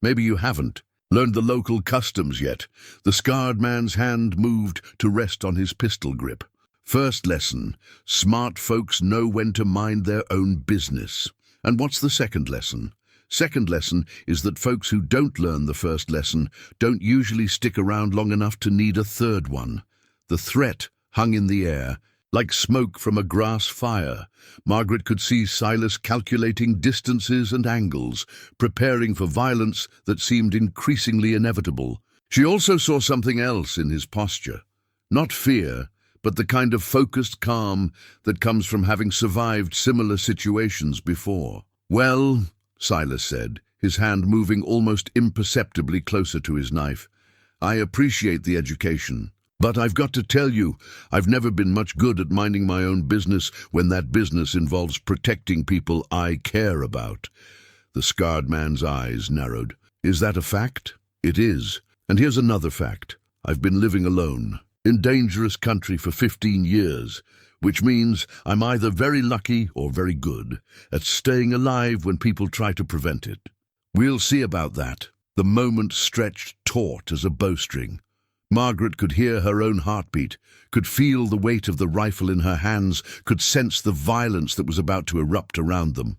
Maybe you haven't learned the local customs yet." The scarred man's hand moved to rest on his pistol grip. "First lesson, smart folks know when to mind their own business." "And what's the second lesson?" "Second lesson is that folks who don't learn the first lesson don't usually stick around long enough to need a third one." The threat hung in the air, like smoke from a grass fire. Margaret could see Silas calculating distances and angles, preparing for violence that seemed increasingly inevitable. She also saw something else in his posture. Not fear, but the kind of focused calm that comes from having survived similar situations before. "Well," Silas said, his hand moving almost imperceptibly closer to his knife, "I appreciate the education. But I've got to tell you, I've never been much good at minding my own business when that business involves protecting people I care about." The scarred man's eyes narrowed. "Is that a fact?" "It is. And here's another fact. I've been living alone, in dangerous country for 15 years, which means I'm either very lucky or very good at staying alive when people try to prevent it. We'll see about that." The moment stretched taut as a bowstring. Margaret could hear her own heartbeat, could feel the weight of the rifle in her hands, could sense the violence that was about to erupt around them.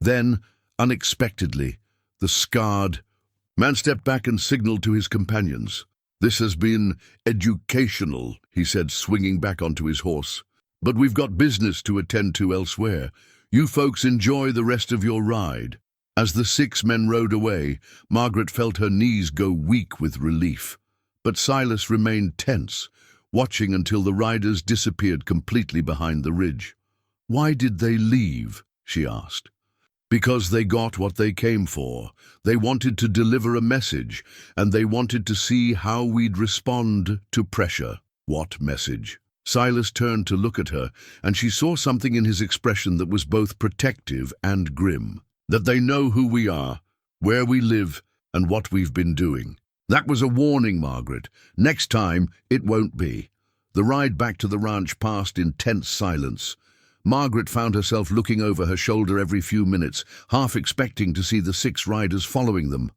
Then, unexpectedly, the scarred man stepped back and signaled to his companions. "This has been educational," he said, swinging back onto his horse. "But we've got business to attend to elsewhere. You folks enjoy the rest of your ride." As the 6 men rode away, Margaret felt her knees go weak with relief. But Silas remained tense, watching until the riders disappeared completely behind the ridge. "Why did they leave?" she asked. "Because they got what they came for. They wanted to deliver a message, and they wanted to see how we'd respond to pressure." "What message?" Silas turned to look at her, and she saw something in his expression that was both protective and grim. "That they know who we are, where we live, and what we've been doing. That was a warning, Margaret. Next time, it won't be." The ride back to the ranch passed in tense silence. Margaret found herself looking over her shoulder every few minutes, half expecting to see the 6 riders following them.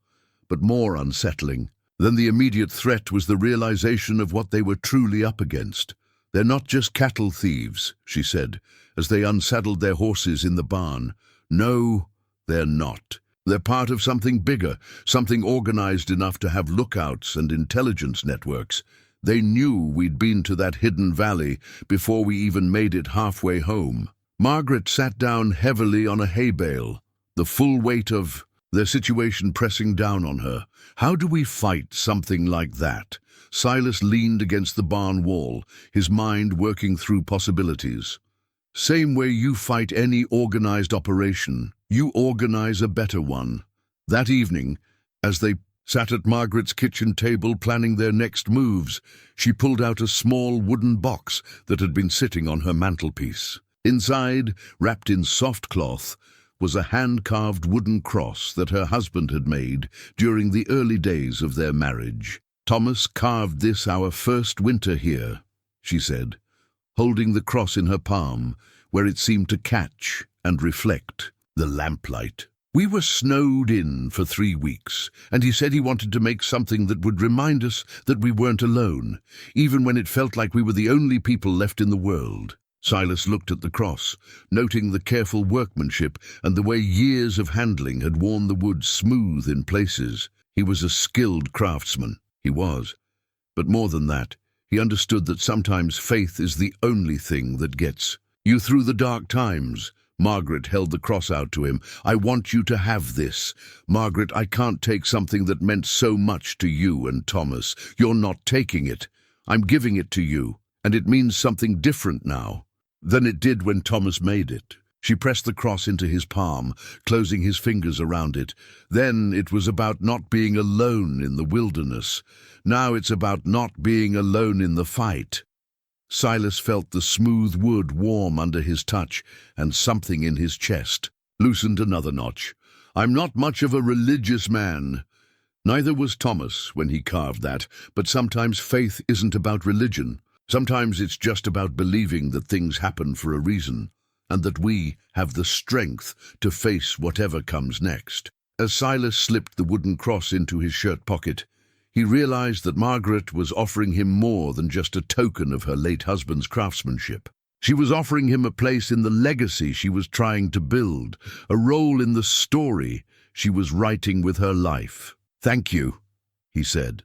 But more unsettling than the immediate threat was the realization of what they were truly up against. "They're not just cattle thieves," she said, as they unsaddled their horses in the barn. "No, they're not. They're part of something bigger, something organized enough to have lookouts and intelligence networks. They knew we'd been to that hidden valley before we even made it halfway home." Margaret sat down heavily on a hay bale, the full weight of their situation pressing down on her. "How do we fight something like that?" Silas leaned against the barn wall, his mind working through possibilities. "Same way you fight any organized operation. You organize a better one." That evening, as they sat at Margaret's kitchen table planning their next moves, she pulled out a small wooden box that had been sitting on her mantelpiece. Inside, wrapped in soft cloth, was a hand-carved wooden cross that her husband had made during the early days of their marriage. "Thomas carved this our first winter here," she said, holding the cross in her palm, where it seemed to catch and reflect the lamplight. "We were snowed in for 3 weeks, and he said he wanted to make something that would remind us that we weren't alone, even when it felt like we were the only people left in the world." Silas looked at the cross, noting the careful workmanship and the way years of handling had worn the wood smooth in places. He was a skilled craftsman. He was. But more than that, he understood that sometimes faith is the only thing that gets you through the dark times. Margaret held the cross out to him. "I want you to have this. Margaret, I can't take something that meant so much to you and Thomas. You're not taking it. I'm giving it to you, and it means something different now than it did when Thomas made it." She pressed the cross into his palm, closing his fingers around it. Then it was about not being alone in the wilderness. Now it's about not being alone in the fight. Silas felt the smooth wood warm under his touch, and something in his chest loosened another notch. "I'm not much of a religious man." Neither was Thomas when he carved that, but sometimes faith isn't about religion. Sometimes it's just about believing that things happen for a reason, and that we have the strength to face whatever comes next. As Silas slipped the wooden cross into his shirt pocket, he realized that Margaret was offering him more than just a token of her late husband's craftsmanship. She was offering him a place in the legacy she was trying to build, a role in the story she was writing with her life. "Thank you," he said,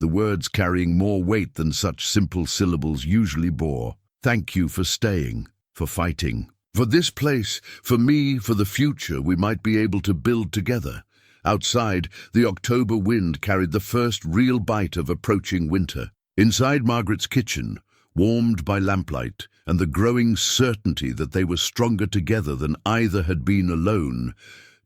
the words carrying more weight than such simple syllables usually bore. "Thank you for staying, for fighting. For this place, for me, for the future we might be able to build together." Outside, the October wind carried the first real bite of approaching winter. Inside Margaret's kitchen, warmed by lamplight and the growing certainty that they were stronger together than either had been alone,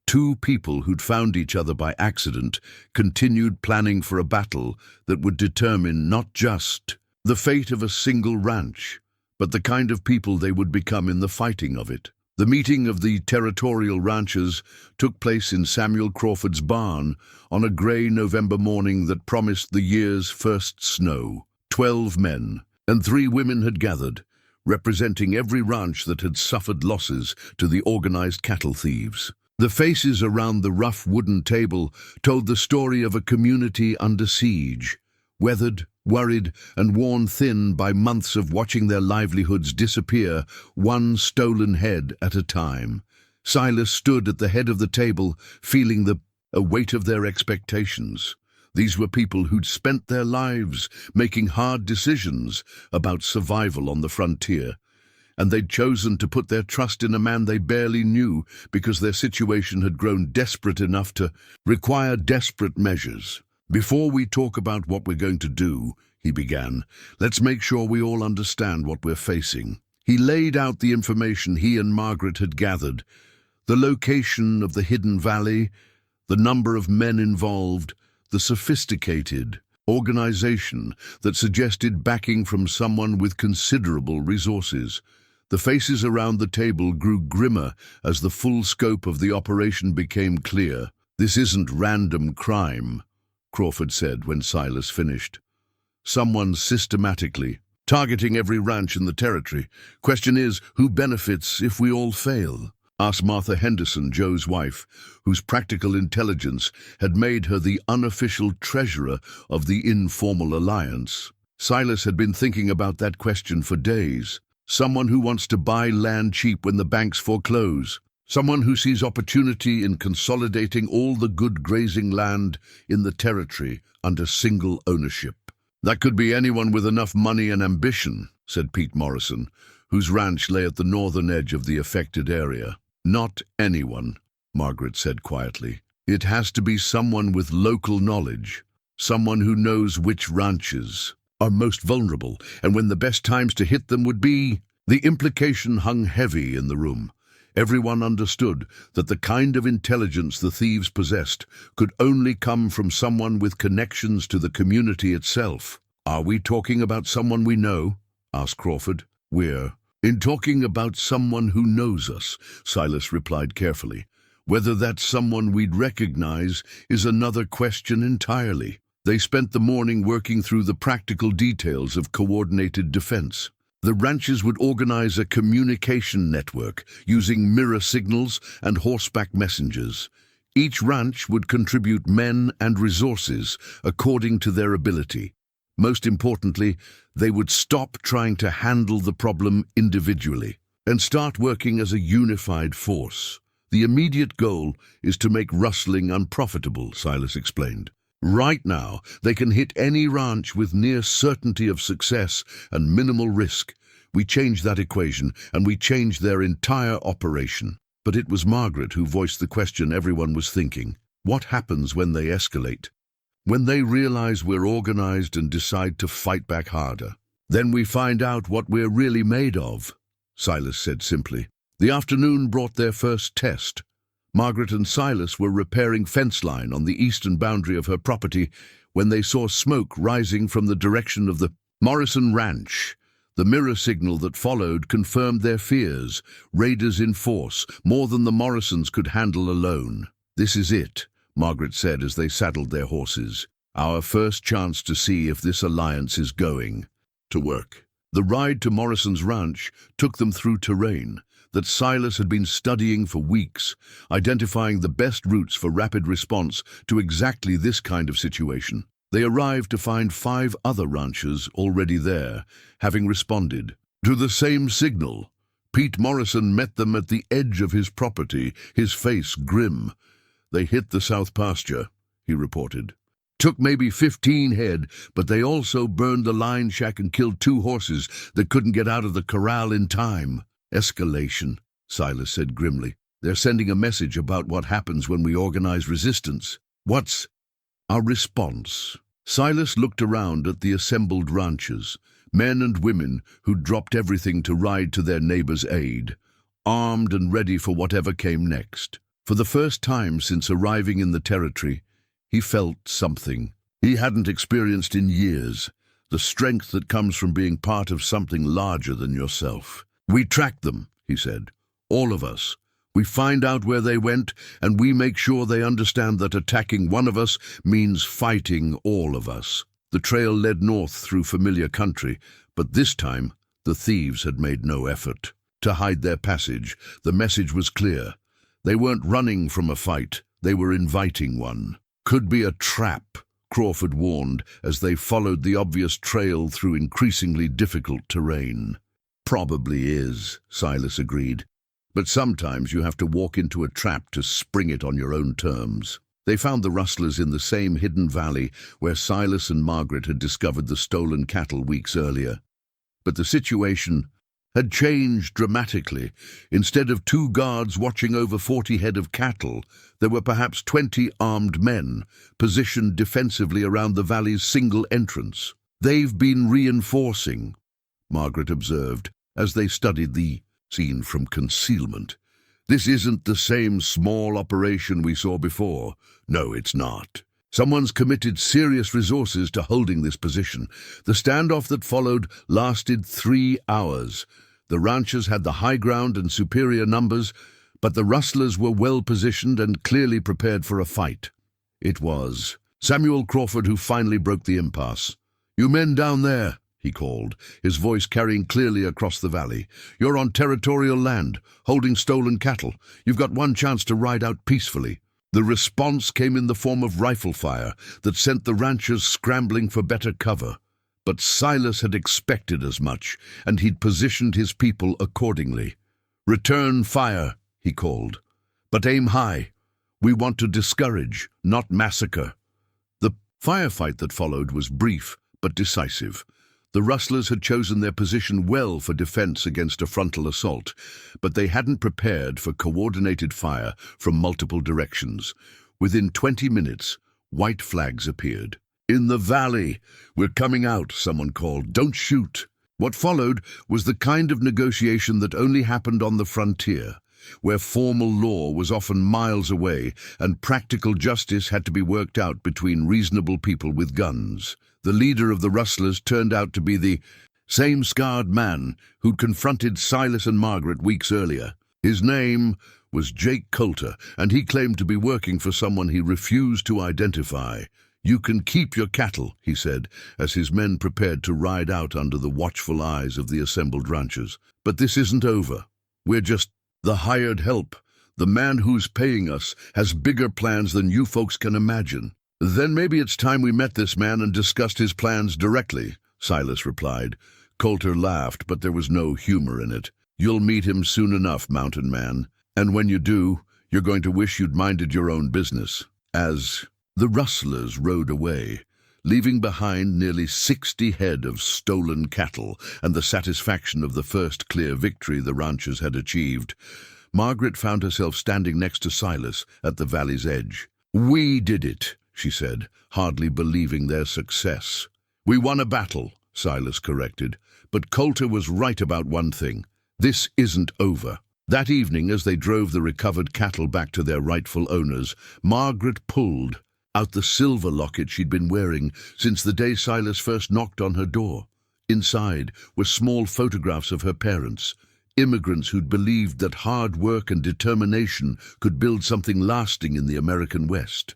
2 people who'd found each other by accident continued planning for a battle that would determine not just the fate of a single ranch, but the kind of people they would become in the fighting of it. The meeting of the territorial ranchers took place in Samuel Crawford's barn on a grey November morning that promised the year's first snow. 12 men and 3 women had gathered, representing every ranch that had suffered losses to the organized cattle thieves. The faces around the rough wooden table told the story of a community under siege, weathered, worried, and worn thin by months of watching their livelihoods disappear, one stolen head at a time. Silas stood at the head of the table, feeling the weight of their expectations. These were people who'd spent their lives making hard decisions about survival on the frontier, and they'd chosen to put their trust in a man they barely knew because their situation had grown desperate enough to require desperate measures. "Before we talk about what we're going to do," he began, "let's make sure we all understand what we're facing." He laid out the information he and Margaret had gathered, the location of the hidden valley, the number of men involved, the sophisticated organization that suggested backing from someone with considerable resources. The faces around the table grew grimmer as the full scope of the operation became clear. "This isn't random crime," Crawford said when Silas finished. "Someone's systematically targeting every ranch in the territory. Question is, who benefits if we all fail?" Asked Martha Henderson, Joe's wife, whose practical intelligence had made her the unofficial treasurer of the informal alliance. Silas had been thinking about that question for days. Someone who wants to buy land cheap when the banks foreclose. Someone who sees opportunity in consolidating all the good grazing land in the territory under single ownership. "That could be anyone with enough money and ambition," said Pete Morrison, whose ranch lay at the northern edge of the affected area. "Not anyone," Margaret said quietly. "It has to be someone with local knowledge, someone who knows which ranches are most vulnerable and when the best times to hit them would be." The implication hung heavy in the room. Everyone understood that the kind of intelligence the thieves possessed could only come from someone with connections to the community itself. "Are we talking about someone we know?" asked Crawford. "We're in talking about someone who knows us," Silas replied carefully. "Whether that's someone we'd recognize is another question entirely." They spent the morning working through the practical details of coordinated defense. The ranches would organize a communication network using mirror signals and horseback messengers. Each ranch would contribute men and resources according to their ability. Most importantly, they would stop trying to handle the problem individually and start working as a unified force. "The immediate goal is to make rustling unprofitable," Silas explained. "Right now, they can hit any ranch with near certainty of success and minimal risk. We change that equation, and we change their entire operation." But it was Margaret who voiced the question everyone was thinking. What happens when they escalate? When they realize we're organized and decide to fight back harder? "Then we find out what we're really made of," Silas said simply. The afternoon brought their first test. Margaret and Silas were repairing fence line on the eastern boundary of her property when they saw smoke rising from the direction of the Morrison Ranch. The mirror signal that followed confirmed their fears. Raiders in force, more than the Morrisons could handle alone. "This is it," Margaret said as they saddled their horses. "Our first chance to see if this alliance is going to work." The ride to Morrison's ranch took them through terrain that Silas had been studying for weeks, identifying the best routes for rapid response to exactly this kind of situation. They arrived to find 5 other ranchers already there, having responded to the same signal. Pete Morrison met them at the edge of his property, his face grim. "They hit the south pasture," he reported. "Took maybe 15 head, but they also burned the line shack and killed 2 horses that couldn't get out of the corral in time." "Escalation," Silas said grimly. "They're sending a message about what happens when we organize resistance. What's our response?" Silas looked around at the assembled ranchers, men and women who'd dropped everything to ride to their neighbor's aid, armed and ready for whatever came next. For the first time since arriving in the territory, he felt something he hadn't experienced in years, the strength that comes from being part of something larger than yourself. We track them, he said, all of us. We find out where they went, and we make sure they understand that attacking one of us means fighting all of us. The trail led north through familiar country, but this time the thieves had made no effort to hide their passage. The message was clear. They weren't running from a fight, they were inviting one. Could be a trap, Crawford warned as they followed the obvious trail through increasingly difficult terrain. Probably is, Silas agreed. But sometimes you have to walk into a trap to spring it on your own terms. They found the rustlers in the same hidden valley where Silas and Margaret had discovered the stolen cattle weeks earlier. But the situation had changed dramatically. Instead of 2 guards watching over 40 head of cattle, there were perhaps 20 armed men positioned defensively around the valley's single entrance. "They've been reinforcing," Margaret observed as they studied the scene from concealment. "This isn't the same small operation we saw before. No, it's not. Someone's committed serious resources to holding this position." The standoff that followed lasted 3 hours. The ranchers had the high ground and superior numbers, but the rustlers were well positioned and clearly prepared for a fight. It was Samuel Crawford who finally broke the impasse. "You men down there," he called, his voice carrying clearly across the valley. "You're on territorial land, holding stolen cattle. You've got one chance to ride out peacefully." The response came in the form of rifle fire that sent the ranchers scrambling for better cover. But Silas had expected as much, and he'd positioned his people accordingly. "Return fire," he called. "But aim high. We want to discourage, not massacre." The firefight that followed was brief but decisive. The rustlers had chosen their position well for defense against a frontal assault, but they hadn't prepared for coordinated fire from multiple directions. Within 20 minutes, white flags appeared. "In the valley! We're coming out," someone called. "Don't shoot." What followed was the kind of negotiation that only happened on the frontier, where formal law was often miles away and practical justice had to be worked out between reasonable people with guns. The leader of the rustlers turned out to be the same scarred man who'd confronted Silas and Margaret weeks earlier. His name was Jake Coulter, and he claimed to be working for someone he refused to identify. "You can keep your cattle," he said, as his men prepared to ride out under the watchful eyes of the assembled ranchers. "But this isn't over. We're just the hired help. The man who's paying us has bigger plans than you folks can imagine." "Then maybe it's time we met this man and discussed his plans directly," Silas replied. Coulter laughed, but there was no humor in it. "You'll meet him soon enough, mountain man. And when you do, you're going to wish you'd minded your own business." As the rustlers rode away, leaving behind nearly 60 head of stolen cattle and the satisfaction of the first clear victory the ranchers had achieved, Margaret found herself standing next to Silas at the valley's edge. "We did it," she said, hardly believing their success. "We won a battle," Silas corrected, but Coulter was right about one thing. This isn't over. That evening, as they drove the recovered cattle back to their rightful owners, Margaret pulled out the silver locket she'd been wearing since the day Silas first knocked on her door. Inside were small photographs of her parents, immigrants who'd believed that hard work and determination could build something lasting in the American West.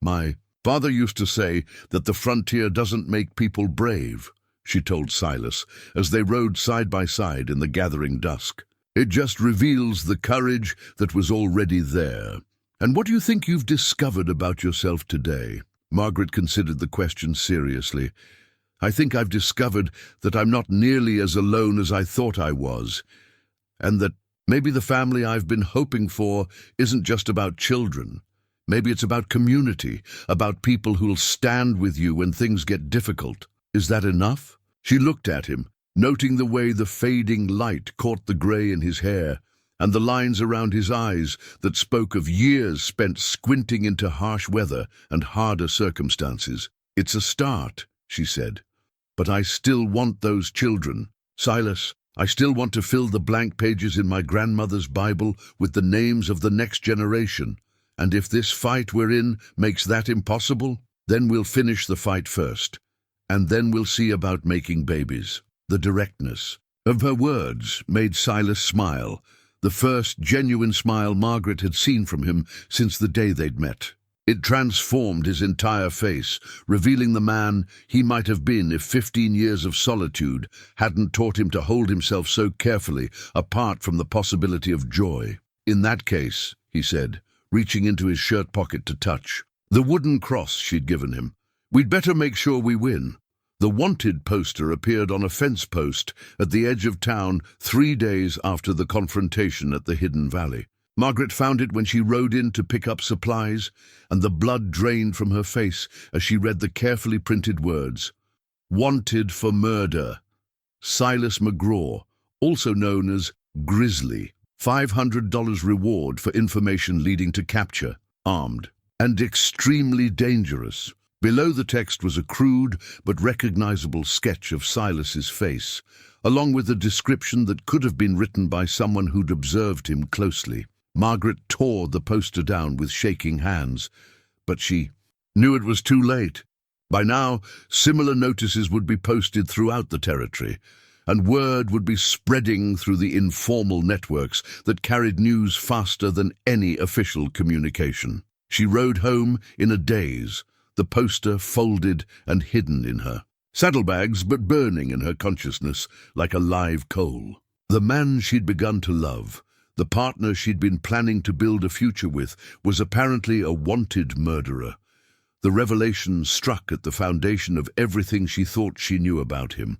"My father used to say that the frontier doesn't make people brave," she told Silas as they rode side by side in the gathering dusk. "It just reveals the courage that was already there." "And what do you think you've discovered about yourself today?" Margaret considered the question seriously. "I think I've discovered that I'm not nearly as alone as I thought I was, and that maybe the family I've been hoping for isn't just about children. Maybe it's about community, about people who'll stand with you when things get difficult. Is that enough?" She looked at him, noting the way the fading light caught the gray in his hair and the lines around his eyes that spoke of years spent squinting into harsh weather and harder circumstances. "It's a start," she said, "but I still want those children. Silas, I still want to fill the blank pages in my grandmother's Bible with the names of the next generation. And if this fight we're in makes that impossible, then we'll finish the fight first. and then we'll see about making babies." The directness of her words made Silas smile, the first genuine smile Margaret had seen from him since the day they'd met. It transformed his entire face, revealing the man he might have been if 15 years of solitude hadn't taught him to hold himself so carefully apart from the possibility of joy. "In that case," he said, reaching into his shirt pocket to touch the wooden cross she'd given him, "we'd better make sure we win." The wanted poster appeared on a fence post at the edge of town 3 days after the confrontation at the Hidden Valley. Margaret found it when she rode in to pick up supplies, and the blood drained from her face as she read the carefully printed words. "Wanted for murder. Silas McGraw, also known as Grizzly. $500 reward for information leading to capture. Armed. And extremely dangerous." Below the text was a crude but recognizable sketch of Silas's face, along with a description that could have been written by someone who'd observed him closely. Margaret tore the poster down with shaking hands, but she knew it was too late. By now, similar notices would be posted throughout the territory, and word would be spreading through the informal networks that carried news faster than any official communication. She rode home in a daze, the poster folded and hidden in her saddlebags, but burning in her consciousness like a live coal. The man she'd begun to love, the partner she'd been planning to build a future with, was apparently a wanted murderer. The revelation struck at the foundation of everything she thought she knew about him.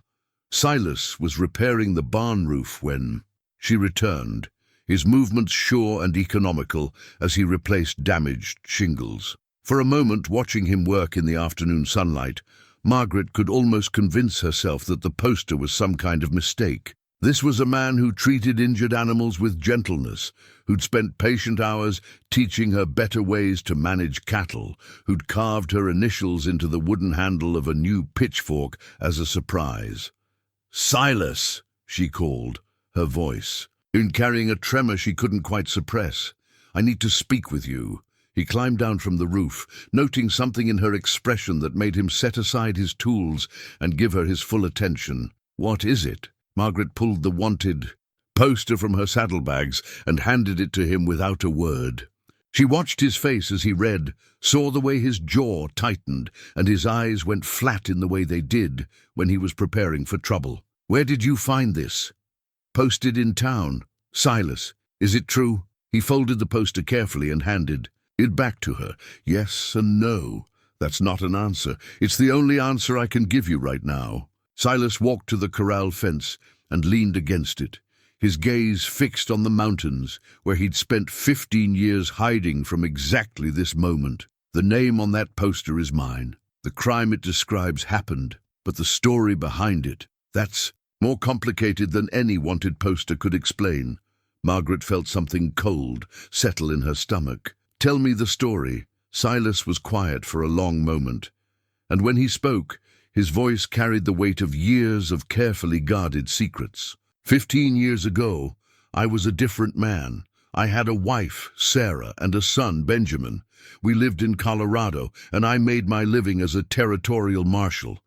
Silas was repairing the barn roof when she returned, his movements sure and economical as he replaced damaged shingles. For a moment, watching him work in the afternoon sunlight, Margaret could almost convince herself that the poster was some kind of mistake. This was a man who treated injured animals with gentleness, who'd spent patient hours teaching her better ways to manage cattle, who'd carved her initials into the wooden handle of a new pitchfork as a surprise. "Silas," she called, her voice carrying a tremor she couldn't quite suppress. "I need to speak with you." He climbed down from the roof, noting something in her expression that made him set aside his tools and give her his full attention. "What is it?" Margaret pulled the wanted poster from her saddlebags and handed it to him without a word. She watched his face as he read, saw the way his jaw tightened, and his eyes went flat in the way they did when he was preparing for trouble. "Where did you find this?" "Posted in town. Silas, is it true?" He folded the poster carefully and handed it back to her. "Yes and no. That's not an answer. It's the only answer I can give you right now." Silas walked to the corral fence and leaned against it, his gaze fixed on the mountains, where he'd spent 15 years hiding from exactly this moment. "The name on that poster is mine. The crime it describes happened, but the story behind it, that's more complicated than any wanted poster could explain." Margaret felt something cold settle in her stomach. "Tell me the story." Silas was quiet for a long moment, and when he spoke, his voice carried the weight of years of carefully guarded secrets. 15 years ago, I was a different man. I had a wife, Sarah, and a son, Benjamin. We lived in Colorado, and I made my living as a territorial marshal.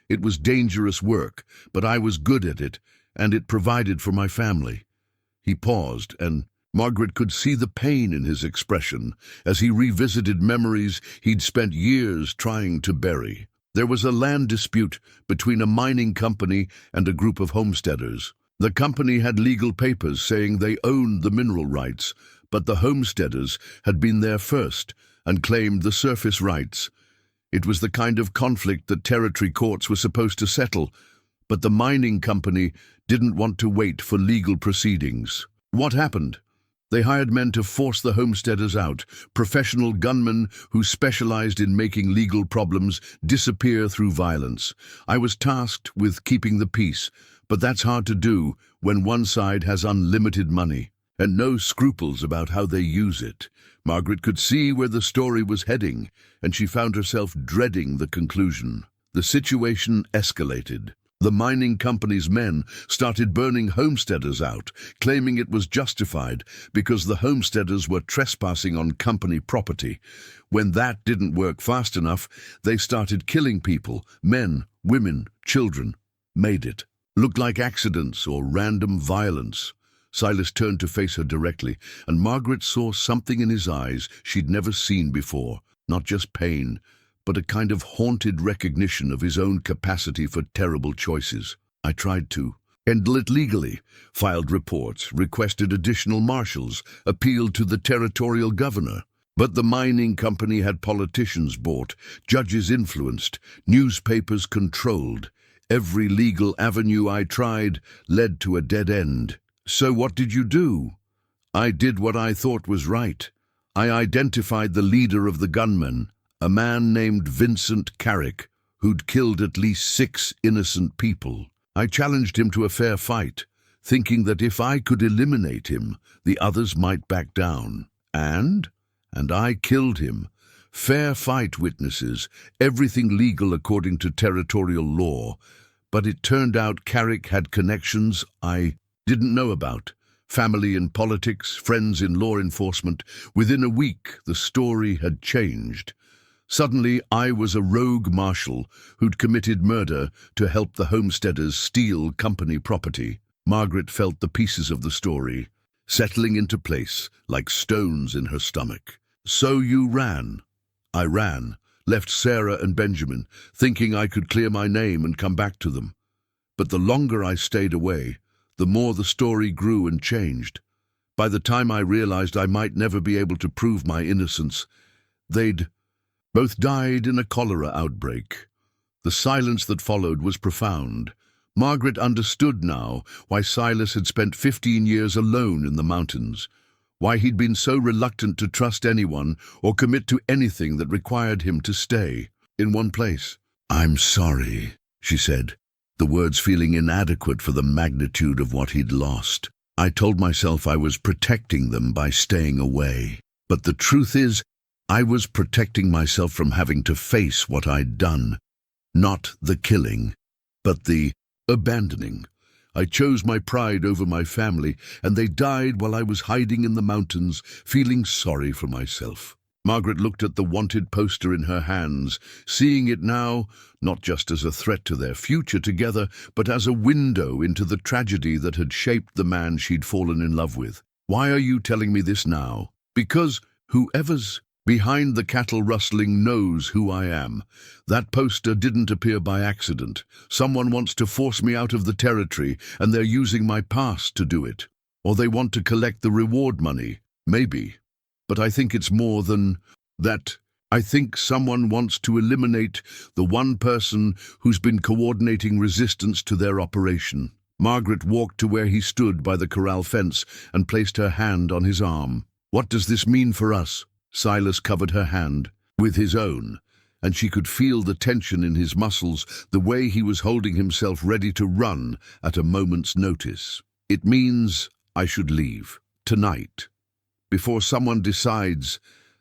It was dangerous work, but I was good at it, and it provided for my family." He paused, and Margaret could see the pain in his expression as he revisited memories he'd spent years trying to bury. There was a land dispute between a mining company and a group of homesteaders. The company had legal papers saying they owned the mineral rights, but the homesteaders had been there first and claimed the surface rights. It was the kind of conflict that territory courts were supposed to settle, but the mining company didn't want to wait for legal proceedings. What happened? They hired men to force the homesteaders out, professional gunmen who specialized in making legal problems disappear through violence. I was tasked with keeping the peace, but that's hard to do when one side has unlimited money and no scruples about how they use it. Margaret could see where the story was heading, and she found herself dreading the conclusion. The situation escalated. The mining company's men started burning homesteaders out, claiming it was justified because the homesteaders were trespassing on company property. When that didn't work fast enough, they started killing people, men, women, children, made it. Looked like accidents or random violence. Silas turned to face her directly, and Margaret saw something in his eyes she'd never seen before. Not just pain, but a kind of haunted recognition of his own capacity for terrible choices. I tried to handle it legally, filed reports, requested additional marshals, appealed to the territorial governor. But the mining company had politicians bought, judges influenced, newspapers controlled. Every legal avenue I tried led to a dead end. So what did you do? I did what I thought was right. I identified the leader of the gunmen, a man named Vincent Carrick, who'd killed at least 6 innocent people. I challenged him to a fair fight, thinking that if I could eliminate him, the others might back down. And I killed him. Fair fight, witnesses, everything legal according to territorial law. But it turned out Carrick had connections I didn't know about. Family in politics, friends in law enforcement. Within a week, the story had changed. Suddenly, I was a rogue marshal who'd committed murder to help the homesteaders steal company property. Margaret felt the pieces of the story settling into place like stones in her stomach. So you ran. I ran, left Sarah and Benjamin, thinking I could clear my name and come back to them. But the longer I stayed away, the more the story grew and changed. By the time I realized I might never be able to prove my innocence, they'd both died in a cholera outbreak. The silence that followed was profound. Margaret understood now why Silas had spent 15 years alone in the mountains, why he'd been so reluctant to trust anyone or commit to anything that required him to stay in one place. "I'm sorry," she said, the words feeling inadequate for the magnitude of what he'd lost. "I told myself I was protecting them by staying away. But the truth is, I was protecting myself from having to face what I'd done. Not the killing, but the abandoning. I chose my pride over my family, and they died while I was hiding in the mountains, feeling sorry for myself." Margaret looked at the wanted poster in her hands, seeing it now not just as a threat to their future together, but as a window into the tragedy that had shaped the man she'd fallen in love with. "Why are you telling me this now?" "Because whoever's behind the cattle rustling knows who I am. That poster didn't appear by accident. Someone wants to force me out of the territory, and they're using my past to do it. Or they want to collect the reward money. Maybe. But I think it's more than that. I think someone wants to eliminate the one person who's been coordinating resistance to their operation." Margaret walked to where he stood by the corral fence and placed her hand on his arm. "What does this mean for us?" Silas covered her hand with his own, and she could feel the tension in his muscles, the way he was holding himself ready to run at a moment's notice. "It means I should leave, tonight, before someone decides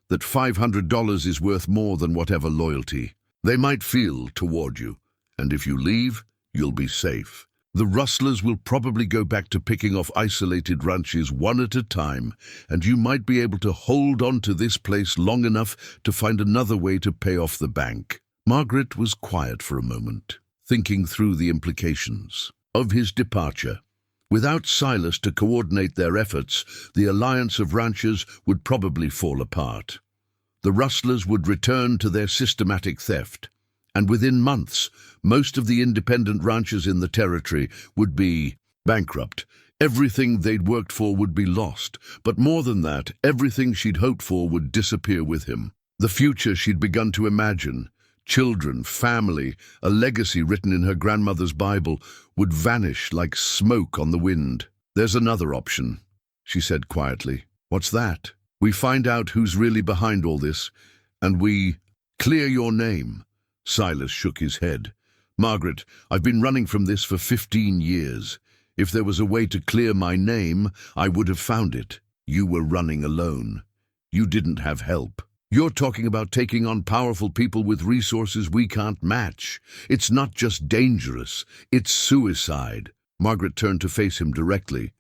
that $500 is worth more than whatever loyalty they might feel toward you. And if you leave, you'll be safe. The rustlers will probably go back to picking off isolated ranches one at a time, and you might be able to hold on to this place long enough to find another way to pay off the bank." Margaret was quiet for a moment, thinking through the implications of his departure. Without Silas to coordinate their efforts, the alliance of ranchers would probably fall apart. The rustlers would return to their systematic theft, and within months, most of the independent ranchers in the territory would be bankrupt. Everything they'd worked for would be lost, but more than that, everything she'd hoped for would disappear with him. The future she'd begun to imagine, children, family, a legacy written in her grandmother's Bible, would vanish like smoke on the wind. "There's another option," she said quietly. "What's that?" "We find out who's really behind all this, and we clear your name." Silas shook his head. "Margaret, I've been running from this for 15 years. If there was a way to clear my name, I would have found it. You were running alone. You didn't have help. You're talking about taking on powerful people with resources we can't match. It's not just dangerous, it's suicide." Margaret turned to face him directly,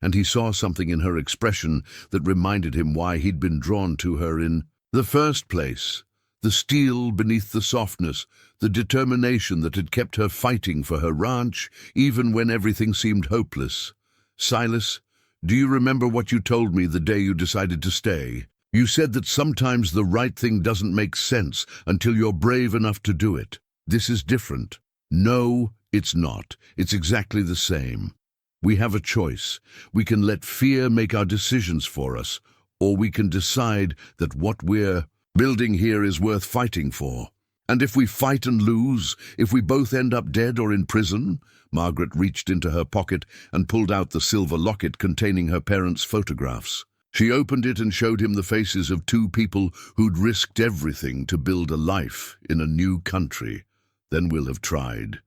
and he saw something in her expression that reminded him why he'd been drawn to her in the first place. The steel beneath the softness, the determination that had kept her fighting for her ranch, even when everything seemed hopeless. Silas, do you remember what you told me the day you decided to stay? You said that sometimes the right thing doesn't make sense until you're brave enough to do it. This is different. No, it's not. It's exactly the same. We have a choice. We can let fear make our decisions for us, or we can decide that what we're building here is worth fighting for. And if we fight and lose, if we both end up dead or in prison, Margaret reached into her pocket and pulled out the silver locket containing her parents' photographs. She opened it and showed him the faces of two people who'd risked everything to build a life in a new country. Then we'll have tried.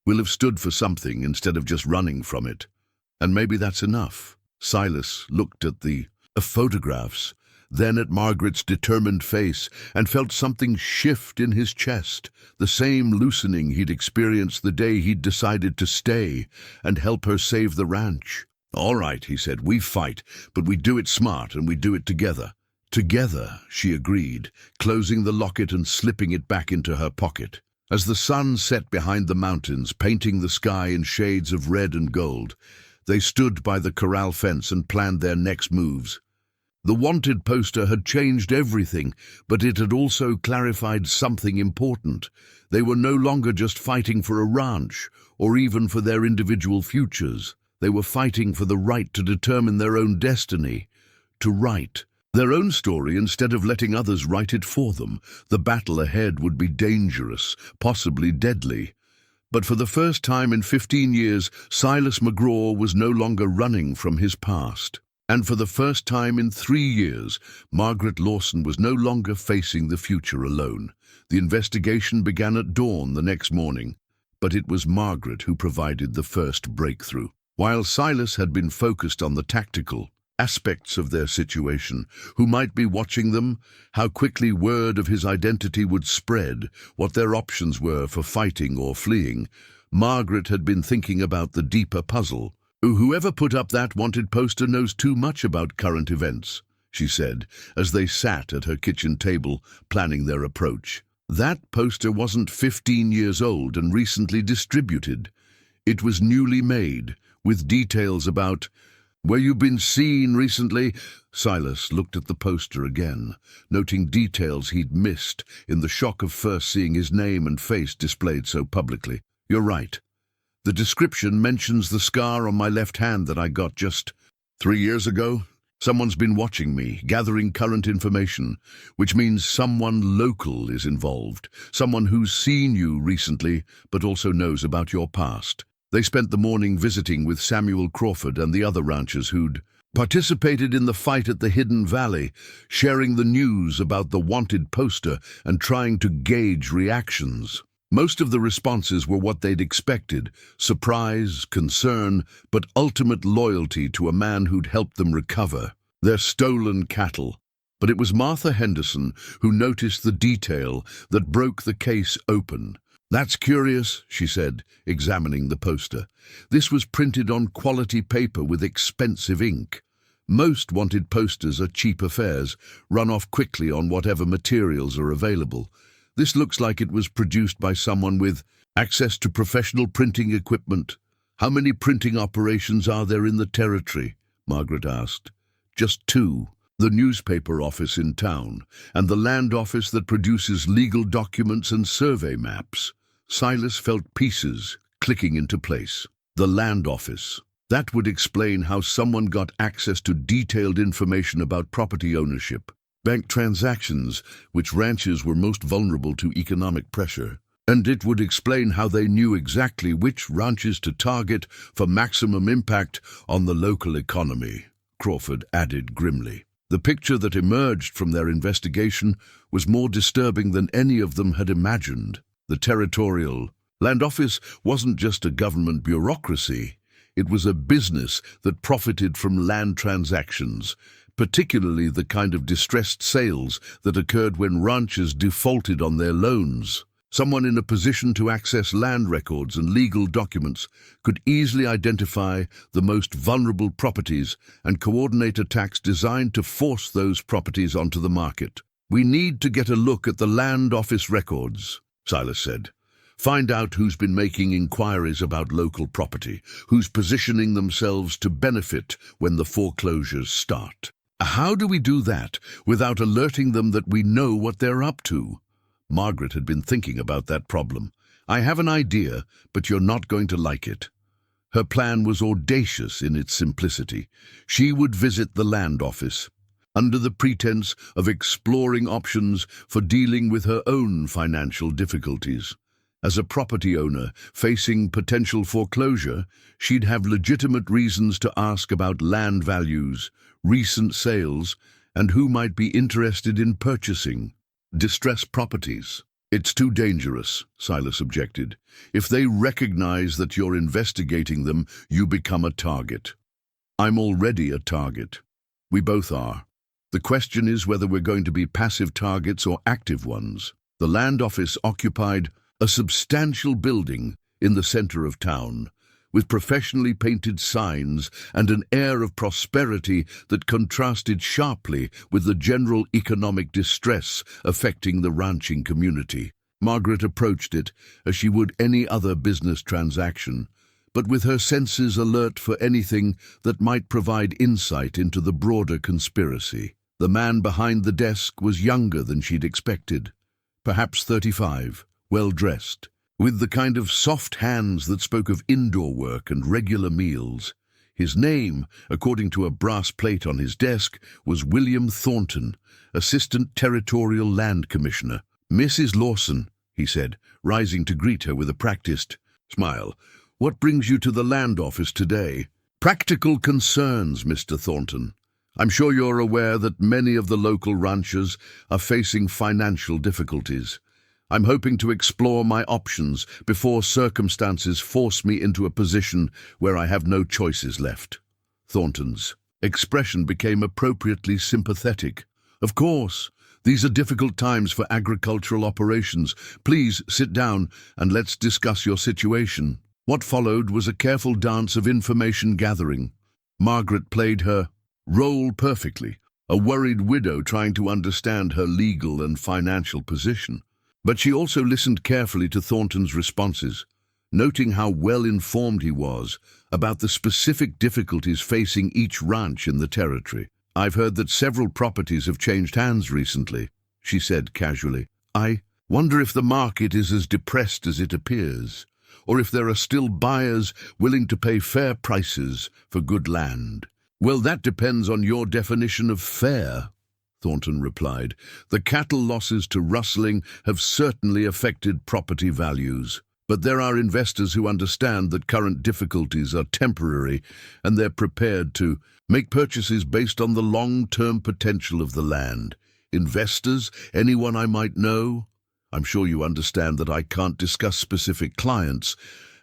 We'll have stood for something instead of just running from it. And maybe that's enough. Silas looked at the photographs, then at Margaret's determined face, and felt something shift in his chest, the same loosening he'd experienced the day he'd decided to stay and help her save the ranch. All right, he said, we fight, but we do it smart and we do it together. Together, she agreed, closing the locket and slipping it back into her pocket. As the sun set behind the mountains, painting the sky in shades of red and gold, they stood by the corral fence and planned their next moves. The wanted poster had changed everything, but it had also clarified something important. They were no longer just fighting for a ranch, or even for their individual futures. They were fighting for the right to determine their own destiny, to write their own story instead of letting others write it for them. The battle ahead would be dangerous, possibly deadly. But for the first time in 15 years, Silas McGraw was no longer running from his past. And for the first time in 3 years, Margaret Lawson was no longer facing the future alone. The investigation began at dawn the next morning, but it was Margaret who provided the first breakthrough. While Silas had been focused on the tactical aspects of their situation, who might be watching them, how quickly word of his identity would spread, what their options were for fighting or fleeing, Margaret had been thinking about the deeper puzzle. Whoever put up that wanted poster knows too much about current events, she said, as they sat at her kitchen table planning their approach. That poster wasn't 15 years old and recently distributed. It was newly made, with details about where you've been seen recently. Silas looked at the poster again, noting details he'd missed in the shock of first seeing his name and face displayed so publicly. You're right. The description mentions the scar on my left hand that I got just 3 years ago. Someone's been watching me, gathering current information, which means someone local is involved, someone who's seen you recently but also knows about your past. They spent the morning visiting with Samuel Crawford and the other ranchers who'd participated in the fight at the Hidden Valley, sharing the news about the wanted poster and trying to gauge reactions. Most of the responses were what they'd expected: surprise, concern, but ultimate loyalty to a man who'd helped them recover their stolen cattle. But it was Martha Henderson who noticed the detail that broke the case open. That's curious, she said, examining the poster. This was printed on quality paper with expensive ink. Most wanted posters are cheap affairs, run off quickly on whatever materials are available. This looks like it was produced by someone with access to professional printing equipment. How many printing operations are there in the territory? Margaret asked. Just 2. The newspaper office in town, and the land office that produces legal documents and survey maps. Silas felt pieces clicking into place. The land office. That would explain how someone got access to detailed information about property ownership, bank transactions, which ranchers were most vulnerable to economic pressure. And it would explain how they knew exactly which ranches to target for maximum impact on the local economy, Crawford added grimly. The picture that emerged from their investigation was more disturbing than any of them had imagined. The territorial land office wasn't just a government bureaucracy. It was a business that profited from land transactions, particularly the kind of distressed sales that occurred when ranchers defaulted on their loans. Someone in a position to access land records and legal documents could easily identify the most vulnerable properties and coordinate attacks designed to force those properties onto the market. "We need to get a look at the land office records," Silas said. "Find out who's been making inquiries about local property, who's positioning themselves to benefit when the foreclosures start." "How do we do that without alerting them that we know what they're up to?" Margaret had been thinking about that problem. "I have an idea, but you're not going to like it." Her plan was audacious in its simplicity. She would visit the land office, under the pretense of exploring options for dealing with her own financial difficulties. As a property owner facing potential foreclosure, she'd have legitimate reasons to ask about land values, recent sales, and who might be interested in purchasing distressed properties. "It's too dangerous," Silas objected. "If they recognize that you're investigating them, you become a target." "I'm already a target. We both are. The question is whether we're going to be passive targets or active ones." The land office occupied a substantial building in the center of town, with professionally painted signs and an air of prosperity that contrasted sharply with the general economic distress affecting the ranching community. Margaret approached it as she would any other business transaction, but with her senses alert for anything that might provide insight into the broader conspiracy. The man behind the desk was younger than she'd expected, perhaps 35, well-dressed, with the kind of soft hands that spoke of indoor work and regular meals. His name, according to a brass plate on his desk, was William Thornton, Assistant Territorial Land Commissioner. "Mrs. Lawson," he said, rising to greet her with a practiced smile, "what brings you to the land office today?" "Practical concerns, Mr. Thornton. I'm sure you're aware that many of the local ranchers are facing financial difficulties. I'm hoping to explore my options before circumstances force me into a position where I have no choices left." Thornton's expression became appropriately sympathetic. "Of course, these are difficult times for agricultural operations. Please sit down and let's discuss your situation." What followed was a careful dance of information gathering. Margaret played her role perfectly, a worried widow trying to understand her legal and financial position. But she also listened carefully to Thornton's responses, noting how well-informed he was about the specific difficulties facing each ranch in the territory. "I've heard that several properties have changed hands recently," she said casually. "I wonder if the market is as depressed as it appears, or if there are still buyers willing to pay fair prices for good land." "Well, that depends on your definition of fair," Thornton replied. "The cattle losses to rustling have certainly affected property values, but there are investors who understand that current difficulties are temporary and they're prepared to make purchases based on the long-term potential of the land. Investors? Anyone I might know? I'm sure you understand that I can't discuss specific clients,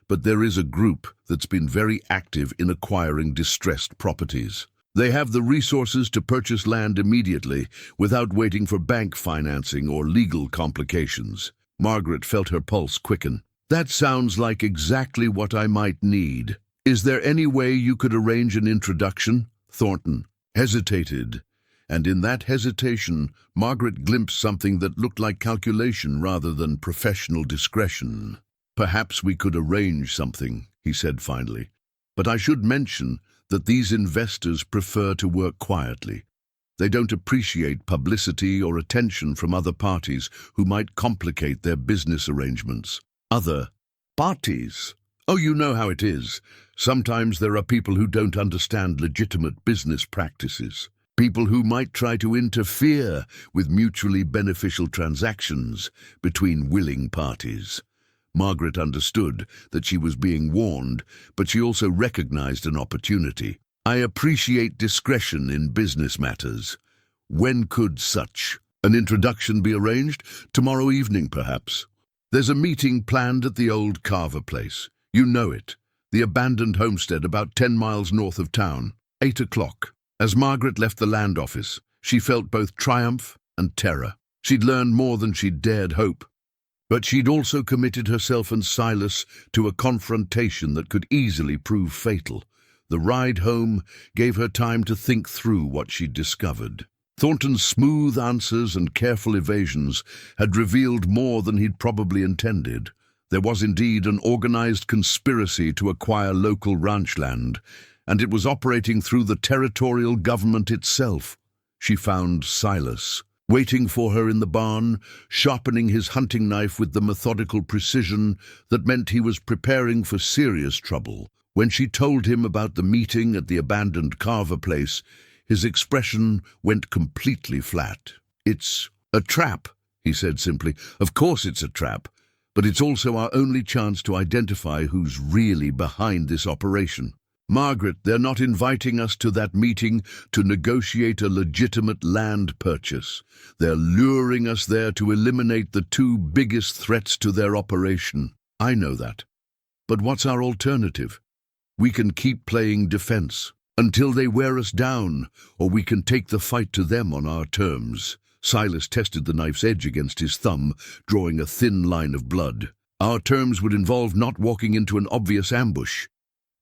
but there is a group that's been very active in acquiring distressed properties. They have the resources to purchase land immediately without waiting for bank financing or legal complications." Margaret felt her pulse quicken. "That sounds like exactly what I might need. Is there any way you could arrange an introduction?" Thornton hesitated, and in that hesitation, Margaret glimpsed something that looked like calculation rather than professional discretion. "Perhaps we could arrange something," he said finally. "But I should mention that these investors prefer to work quietly. They don't appreciate publicity or attention from other parties who might complicate their business arrangements." "Other parties? Oh, you know how it is. Sometimes there are people who don't understand legitimate business practices. People who might try to interfere with mutually beneficial transactions between willing parties." Margaret understood that she was being warned, but she also recognized an opportunity. "I appreciate discretion in business matters. When could such an introduction be arranged? Tomorrow evening, perhaps. There's a meeting planned at the old Carver place. You know it, the abandoned homestead about 10 miles north of town. 8 o'clock. As Margaret left the land office, she felt both triumph and terror. She'd learned more than she'd dared hope. But she'd also committed herself and Silas to a confrontation that could easily prove fatal. The ride home gave her time to think through what she'd discovered. Thornton's smooth answers and careful evasions had revealed more than he'd probably intended. There was indeed an organized conspiracy to acquire local ranch land, and it was operating through the territorial government itself. She found Silas, waiting for her in the barn, sharpening his hunting knife with the methodical precision that meant he was preparing for serious trouble. When she told him about the meeting at the abandoned Carver place, his expression went completely flat. "It's a trap," he said simply. "Of course it's a trap, but it's also our only chance to identify who's really behind this operation. Margaret, they're not inviting us to that meeting to negotiate a legitimate land purchase. They're luring us there to eliminate the two biggest threats to their operation. I know that. But what's our alternative? We can keep playing defense until they wear us down, or we can take the fight to them on our terms." Silas tested the knife's edge against his thumb, drawing a thin line of blood. "Our terms would involve not walking into an obvious ambush.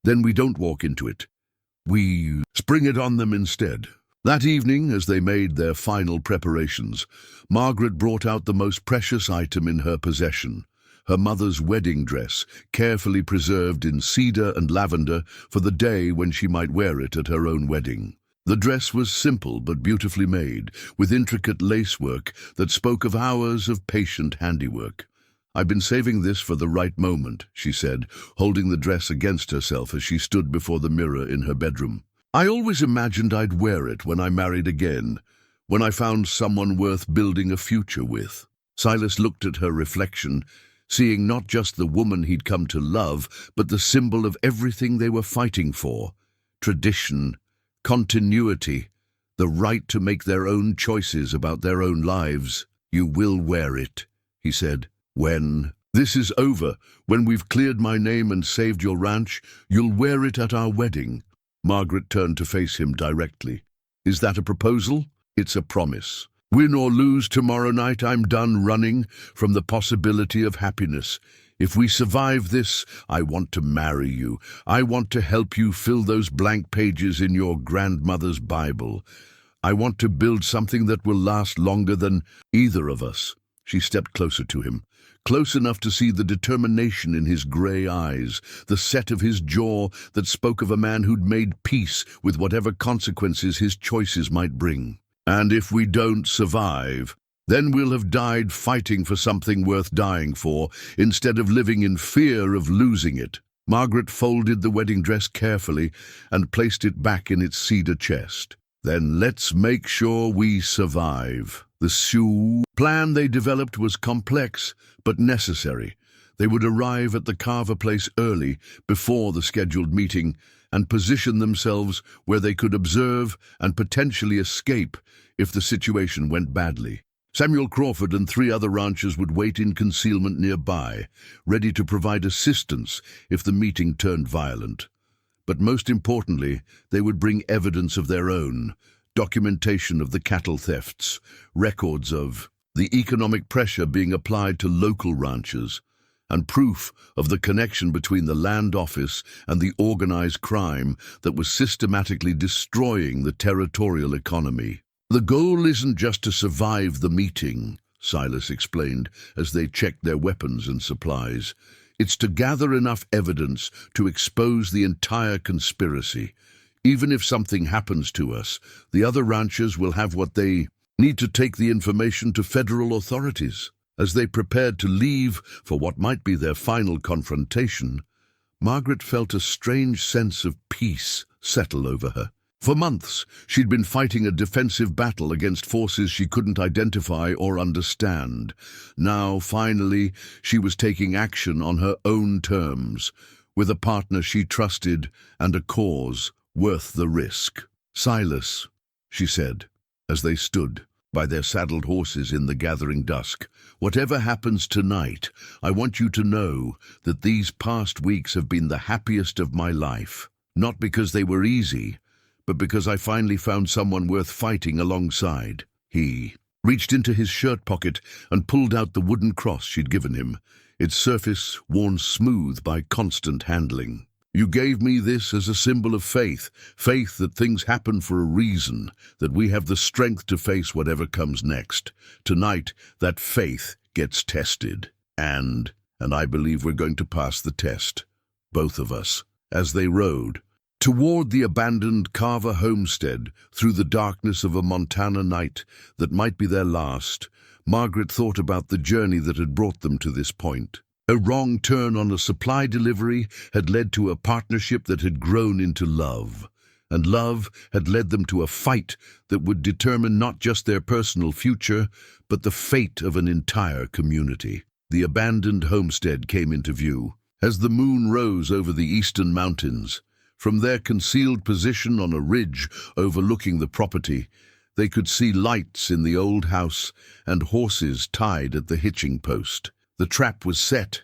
Then we don't walk into it. We spring it on them instead." That evening, as they made their final preparations, Margaret brought out the most precious item in her possession, her mother's wedding dress, carefully preserved in cedar and lavender for the day when she might wear it at her own wedding. The dress was simple but beautifully made, with intricate lacework that spoke of hours of patient handiwork. "I've been saving this for the right moment," she said, holding the dress against herself as she stood before the mirror in her bedroom. "I always imagined I'd wear it when I married again, when I found someone worth building a future with." Silas looked at her reflection, seeing not just the woman he'd come to love, but the symbol of everything they were fighting for: tradition, continuity, the right to make their own choices about their own lives. "You will wear it," he said. "When this is over, when we've cleared my name and saved your ranch, you'll wear it at our wedding." Margaret turned to face him directly. "Is that a proposal?" "It's a promise. Win or lose tomorrow night, I'm done running from the possibility of happiness. If we survive this, I want to marry you. I want to help you fill those blank pages in your grandmother's Bible. I want to build something that will last longer than either of us." She stepped closer to him, close enough to see the determination in his grey eyes, the set of his jaw that spoke of a man who'd made peace with whatever consequences his choices might bring. "And if we don't survive, then we'll have died fighting for something worth dying for, instead of living in fear of losing it." Margaret folded the wedding dress carefully and placed it back in its cedar chest. "Then let's make sure we survive." The Sioux plan they developed was complex but necessary. They would arrive at the Carver place early, before the scheduled meeting, and position themselves where they could observe and potentially escape if the situation went badly. Samuel Crawford and 3 other ranchers would wait in concealment nearby, ready to provide assistance if the meeting turned violent. But most importantly, they would bring evidence of their own, documentation of the cattle thefts, records of the economic pressure being applied to local ranchers, and proof of the connection between the land office and the organized crime that was systematically destroying the territorial economy. "The goal isn't just to survive the meeting," Silas explained as they checked their weapons and supplies. "It's to gather enough evidence to expose the entire conspiracy. Even if something happens to us, the other ranchers will have what they need to take the information to federal authorities." As they prepared to leave for what might be their final confrontation, Margaret felt a strange sense of peace settle over her. For months, she'd been fighting a defensive battle against forces she couldn't identify or understand. Now, finally, she was taking action on her own terms, with a partner she trusted and a cause worth the risk. "Silas," she said, as they stood by their saddled horses in the gathering dusk, "whatever happens tonight, I want you to know that these past weeks have been the happiest of my life. Not because they were easy, but because I finally found someone worth fighting alongside." He reached into his shirt pocket and pulled out the wooden cross she'd given him, its surface worn smooth by constant handling. You gave me this as a symbol of faith, faith that things happen for a reason, that we have the strength to face whatever comes next. Tonight, that faith gets tested. And I believe we're going to pass the test. Both of us. As they rode toward the abandoned Carver homestead through the darkness of a Montana night that might be their last, Margaret thought about the journey that had brought them to this point. A wrong turn on a supply delivery had led to a partnership that had grown into love, and love had led them to a fight that would determine not just their personal future, but the fate of an entire community. The abandoned homestead came into view as the moon rose over the eastern mountains. From their concealed position on a ridge overlooking the property, they could see lights in the old house and horses tied at the hitching post. The trap was set,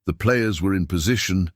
the players were in position,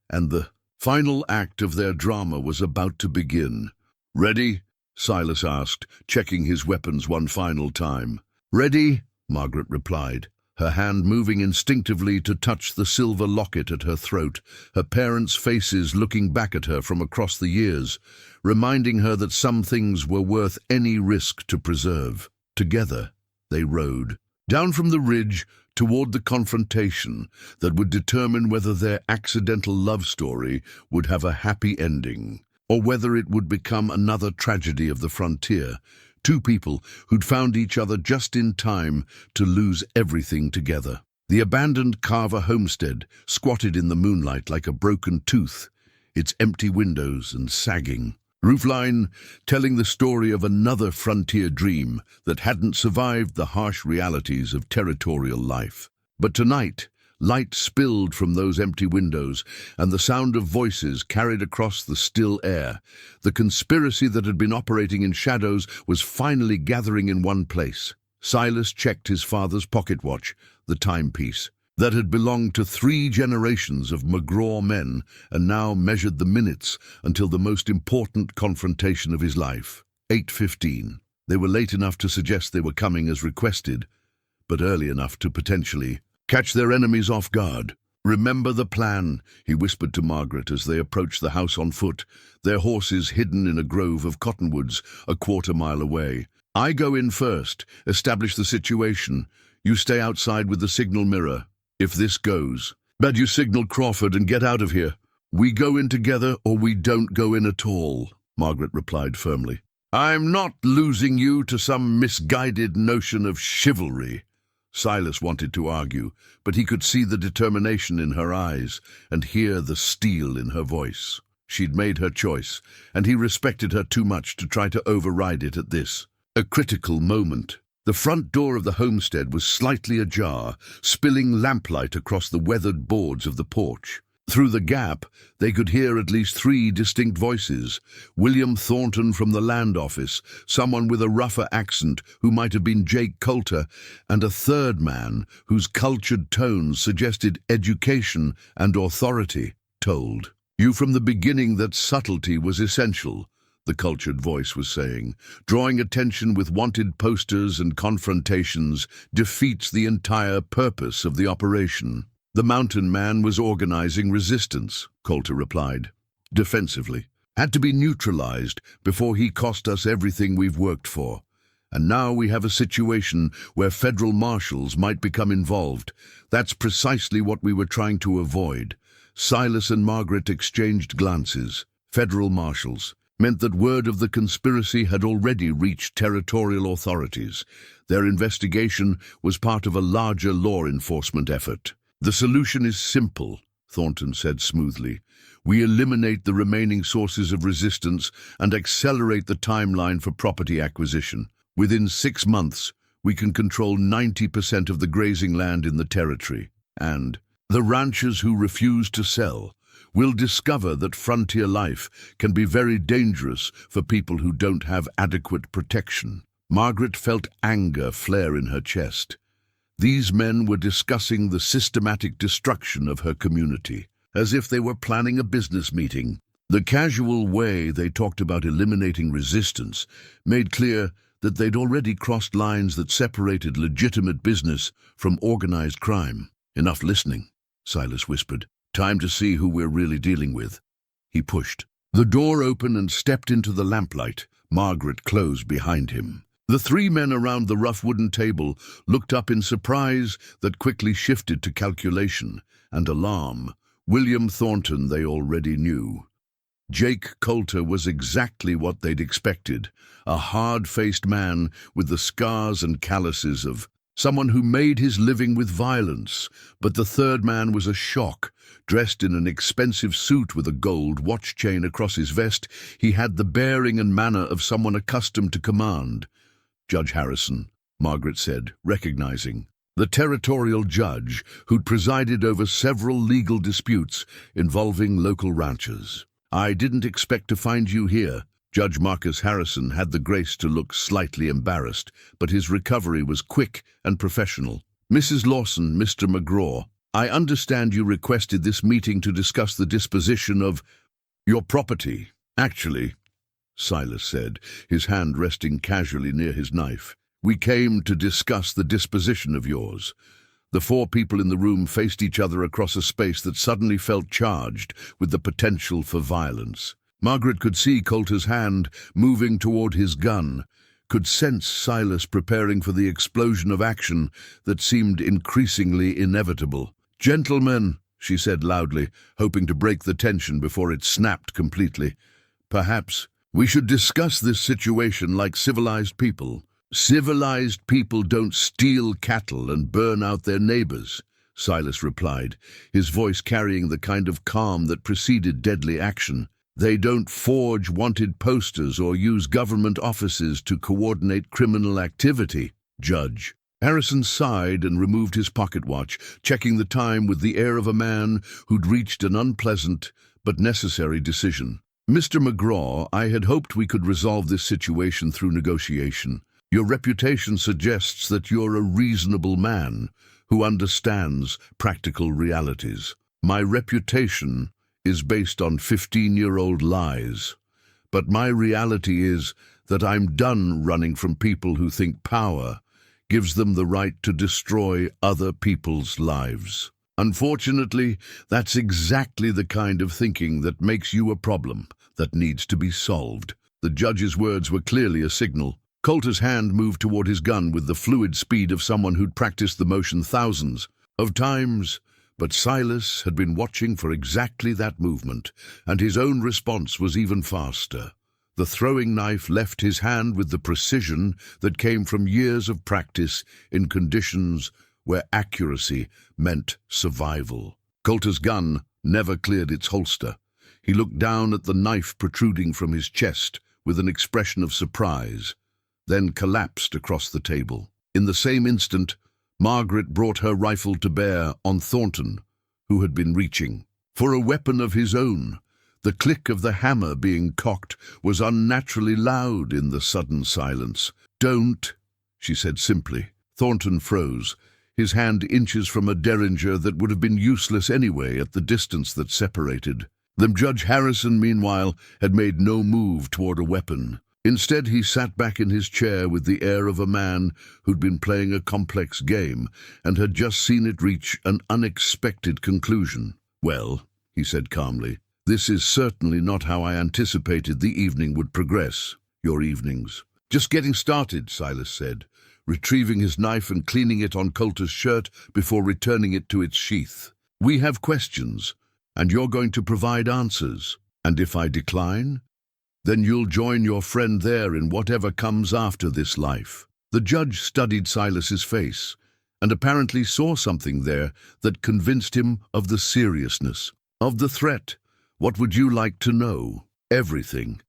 and the final act of their drama was about to begin. "Ready?" Silas asked, checking his weapons one final time. "Ready?" Margaret replied, her hand moving instinctively to touch the silver locket at her throat, her parents' faces looking back at her from across the years, reminding her that some things were worth any risk to preserve. Together, they rode down from the ridge toward the confrontation that would determine whether their accidental love story would have a happy ending, or whether it would become another tragedy of the frontier. Two people who'd found each other just in time to lose everything together. The abandoned Carver homestead squatted in the moonlight like a broken tooth, its empty windows and sagging roofline telling the story of another frontier dream that hadn't survived the harsh realities of territorial life. But tonight, light spilled from those empty windows, and the sound of voices carried across the still air. The conspiracy that had been operating in shadows was finally gathering in one place. Silas checked his father's pocket watch, the timepiece, that had belonged to 3 generations of McGraw men, and now measured the minutes until the most important confrontation of his life. 8:15. They were late enough to suggest they were coming as requested, but early enough to potentially catch their enemies off guard. "Remember the plan," he whispered to Margaret as they approached the house on foot, their horses hidden in a grove of cottonwoods a quarter-mile away. "I go in first, establish the situation. You stay outside with the signal mirror. If this goes, bad you signal Crawford and get out of here. We go in together or we don't go in at all," Margaret replied firmly. "I'm not losing you to some misguided notion of chivalry." Silas wanted to argue, but he could see the determination in her eyes and hear the steel in her voice. She'd made her choice, and he respected her too much to try to override it at this, a critical moment. The front door of the homestead was slightly ajar, spilling lamplight across the weathered boards of the porch. Through the gap, they could hear at least 3 distinct voices. William Thornton from the land office, someone with a rougher accent who might have been Jake Coulter, and a third man whose cultured tones suggested education and authority. "Told you from the beginning that subtlety was essential," the cultured voice was saying. "Drawing attention with wanted posters and confrontations defeats the entire purpose of the operation." "The mountain man was organizing resistance," Coulter replied, defensively. "Had to be neutralized before he cost us everything we've worked for. And now we have a situation where federal marshals might become involved. That's precisely what we were trying to avoid." Silas and Margaret exchanged glances. Federal marshals meant that word of the conspiracy had already reached territorial authorities. Their investigation was part of a larger law enforcement effort. "The solution is simple," Thornton said smoothly. "We eliminate the remaining sources of resistance and accelerate the timeline for property acquisition. Within 6 months, we can control 90% of the grazing land in the territory. And the ranchers who refuse to sell will discover that frontier life can be very dangerous for people who don't have adequate protection." Margaret felt anger flare in her chest. These men were discussing the systematic destruction of her community, as if they were planning a business meeting. The casual way they talked about eliminating resistance made clear that they'd already crossed lines that separated legitimate business from organized crime. "Enough listening," Silas whispered. "Time to see who we're really dealing with." he pushed. The door opened and stepped into the lamplight. Margaret closed behind him. The three men around the rough wooden table looked up in surprise that quickly shifted to calculation and alarm. William Thornton they already knew. Jake Coulter was exactly what they'd expected, a hard-faced man with the scars and calluses of someone who made his living with violence. But the third man was a shock. Dressed in an expensive suit with a gold watch chain across his vest, he had the bearing and manner of someone accustomed to command. "Judge Harrison," Margaret said, recognizing. The territorial judge who'd presided over several legal disputes involving local ranchers. "I didn't expect to find you here." Judge Marcus Harrison had the grace to look slightly embarrassed, but his recovery was quick and professional. "Mrs. Lawson, Mr. McGraw, I understand you requested this meeting to discuss the disposition of your property." "Actually," Silas said, his hand resting casually near his knife, "we came to discuss the disposition of yours." The four people in the room faced each other across a space that suddenly felt charged with the potential for violence. Margaret could see Coulter's hand moving toward his gun, could sense Silas preparing for the explosion of action that seemed increasingly inevitable. "Gentlemen," she said loudly, hoping to break the tension before it snapped completely, "perhaps we should discuss this situation like civilized people." "Civilized people don't steal cattle and burn out their neighbors," Silas replied, his voice carrying the kind of calm that preceded deadly action. "They don't forge wanted posters or use government offices to coordinate criminal activity." Judge Harrison sighed and removed his pocket watch, checking the time with the air of a man who'd reached an unpleasant but necessary decision. "Mr. McGraw, I had hoped we could resolve this situation through negotiation. Your reputation suggests that you're a reasonable man who understands practical realities. My reputation is based on 15-year-old lies, but my reality is that I'm done running from people who think power gives them the right to destroy other people's lives. Unfortunately, that's exactly the kind of thinking that makes you a problem that needs to be solved." The judge's words were clearly a signal. Coulter's hand moved toward his gun with the fluid speed of someone who'd practiced the motion thousands of times. But Silas had been watching for exactly that movement, and his own response was even faster. The throwing knife left his hand with the precision that came from years of practice in conditions where accuracy meant survival. Coulter's gun never cleared its holster. He looked down at the knife protruding from his chest with an expression of surprise, then collapsed across the table. In the same instant, Margaret brought her rifle to bear on Thornton, who had been reaching for a weapon of his own. The click of the hammer being cocked was unnaturally loud in the sudden silence. "Don't," she said simply. Thornton froze, his hand inches from a derringer that would have been useless anyway at the distance that separated them. Judge Harrison, meanwhile, had made no move toward a weapon. Instead, he sat back in his chair with the air of a man who'd been playing a complex game and had just seen it reach an unexpected conclusion. "Well," he said calmly, "this is certainly not how I anticipated the evening would progress." "Your evenings?" "Just getting started," Silas said, retrieving his knife and cleaning it on Coulter's shirt before returning it to its sheath. "We have questions, and you're going to provide answers. And if I decline, then you'll join your friend there in whatever comes after this life." The judge studied Silas's face and apparently saw something there that convinced him of the seriousness of the threat. "What would you like to know?" "Everything.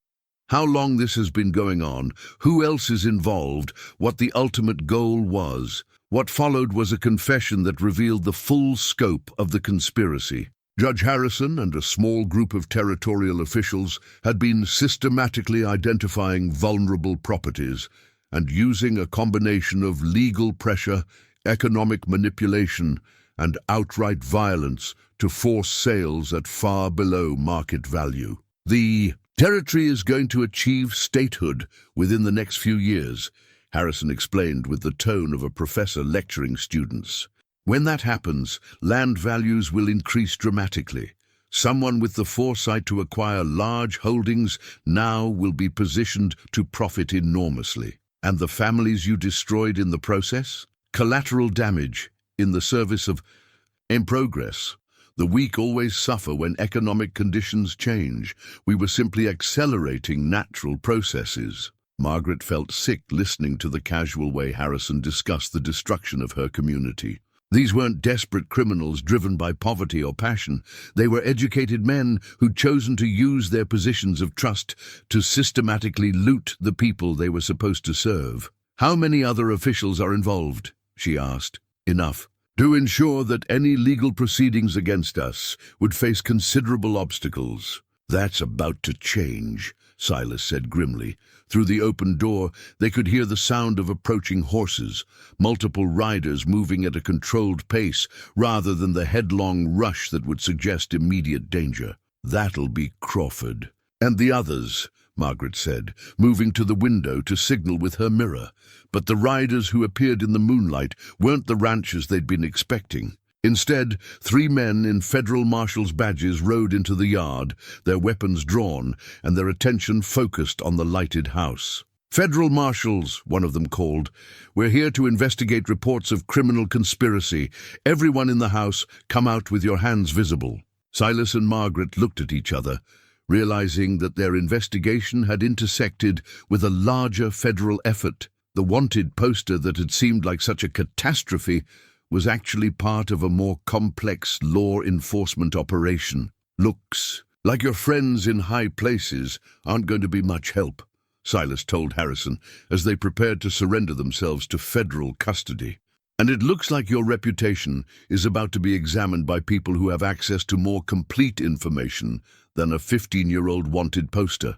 How long this has been going on, who else is involved, what the ultimate goal was." What followed was a confession that revealed the full scope of the conspiracy. Judge Harrison and a small group of territorial officials had been systematically identifying vulnerable properties and using a combination of legal pressure, economic manipulation, and outright violence to force sales at far below market value. "The territory is going to achieve statehood within the next few years," Harrison explained with the tone of a professor lecturing students. "When that happens, land values will increase dramatically. Someone with the foresight to acquire large holdings now will be positioned to profit enormously. And the families you destroyed in the process? Collateral damage in the service of in progress. The weak always suffer when economic conditions change. We were simply accelerating natural processes. Margaret felt sick listening to the casual way Harrison discussed the destruction of her community. These weren't desperate criminals driven by poverty or passion. They were educated men who'd chosen to use their positions of trust to systematically loot the people they were supposed to serve. How many other officials are involved? She asked. Enough to ensure that any legal proceedings against us would face considerable obstacles. That's about to change, Silas said grimly. Through the open door, they could hear the sound of approaching horses, multiple riders moving at a controlled pace rather than the headlong rush that would suggest immediate danger. That'll be Crawford. And the others, Margaret said, moving to the window to signal with her mirror. But the riders who appeared in the moonlight weren't the ranchers they'd been expecting. Instead, 3 men in federal marshals' badges rode into the yard, their weapons drawn and their attention focused on the lighted house. "Federal marshals," one of them called. "We're here to investigate reports of criminal conspiracy. Everyone in the house, come out with your hands visible." Silas and Margaret looked at each other, realizing that their investigation had intersected with a larger federal effort. The wanted poster that had seemed like such a catastrophe was actually part of a more complex law enforcement operation. "Looks like your friends in high places aren't going to be much help," Silas told Harrison as they prepared to surrender themselves to federal custody. "And it looks like your reputation is about to be examined by people who have access to more complete information than a 15-year-old wanted poster,"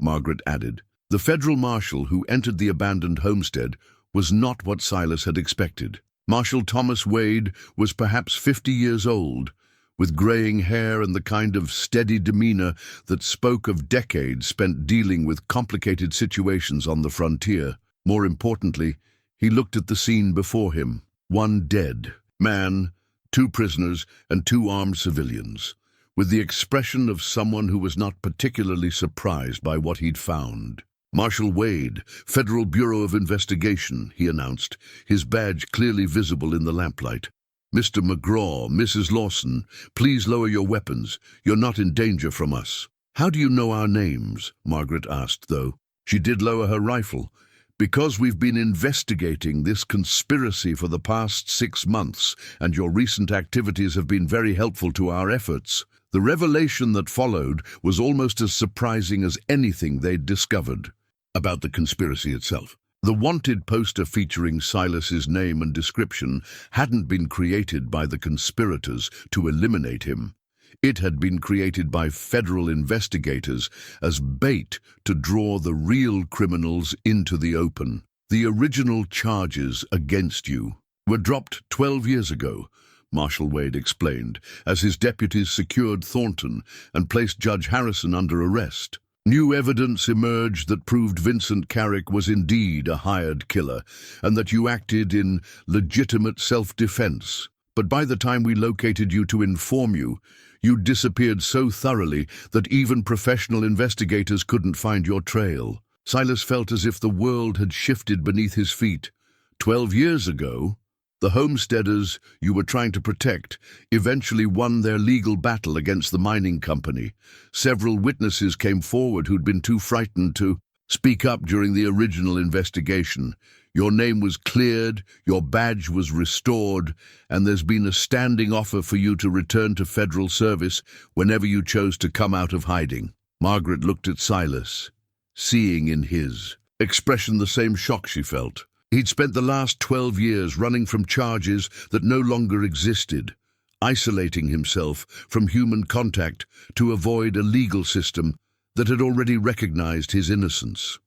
Margaret added. The federal marshal who entered the abandoned homestead was not what Silas had expected. Marshal Thomas Wade was perhaps 50 years old, with graying hair and the kind of steady demeanor that spoke of decades spent dealing with complicated situations on the frontier. More importantly, he looked at the scene before him. 1 dead man, 2 prisoners, and 2 armed civilians, with the expression of someone who was not particularly surprised by what he'd found. "Marshal Wade, Federal Bureau of Investigation," he announced, his badge clearly visible in the lamplight. "Mr. McGraw, Mrs. Lawson, please lower your weapons. You're not in danger from us." "How do you know our names?" Margaret asked, though. She did lower her rifle. "Because we've been investigating this conspiracy for the past 6 months, and your recent activities have been very helpful to our efforts." The revelation that followed was almost as surprising as anything they'd discovered about the conspiracy itself. The wanted poster featuring Silas's name and description hadn't been created by the conspirators to eliminate him. It had been created by federal investigators as bait to draw the real criminals into the open. "The original charges against you were dropped 12 years ago, Marshal Wade explained, as his deputies secured Thornton and placed Judge Harrison under arrest. New evidence emerged that proved Vincent Carrick was indeed a hired killer, and that you acted in legitimate self-defense. But by the time we located you to inform you, you disappeared so thoroughly that even professional investigators couldn't find your trail." Silas felt as if the world had shifted beneath his feet. 12 years ago, the homesteaders you were trying to protect eventually won their legal battle against the mining company. Several witnesses came forward who'd been too frightened to speak up during the original investigation. Your name was cleared, your badge was restored, and there's been a standing offer for you to return to federal service whenever you chose to come out of hiding. Margaret looked at Silas, seeing in his expression the same shock she felt. He'd spent the last 12 years running from charges that no longer existed, isolating himself from human contact to avoid a legal system that had already recognized his innocence.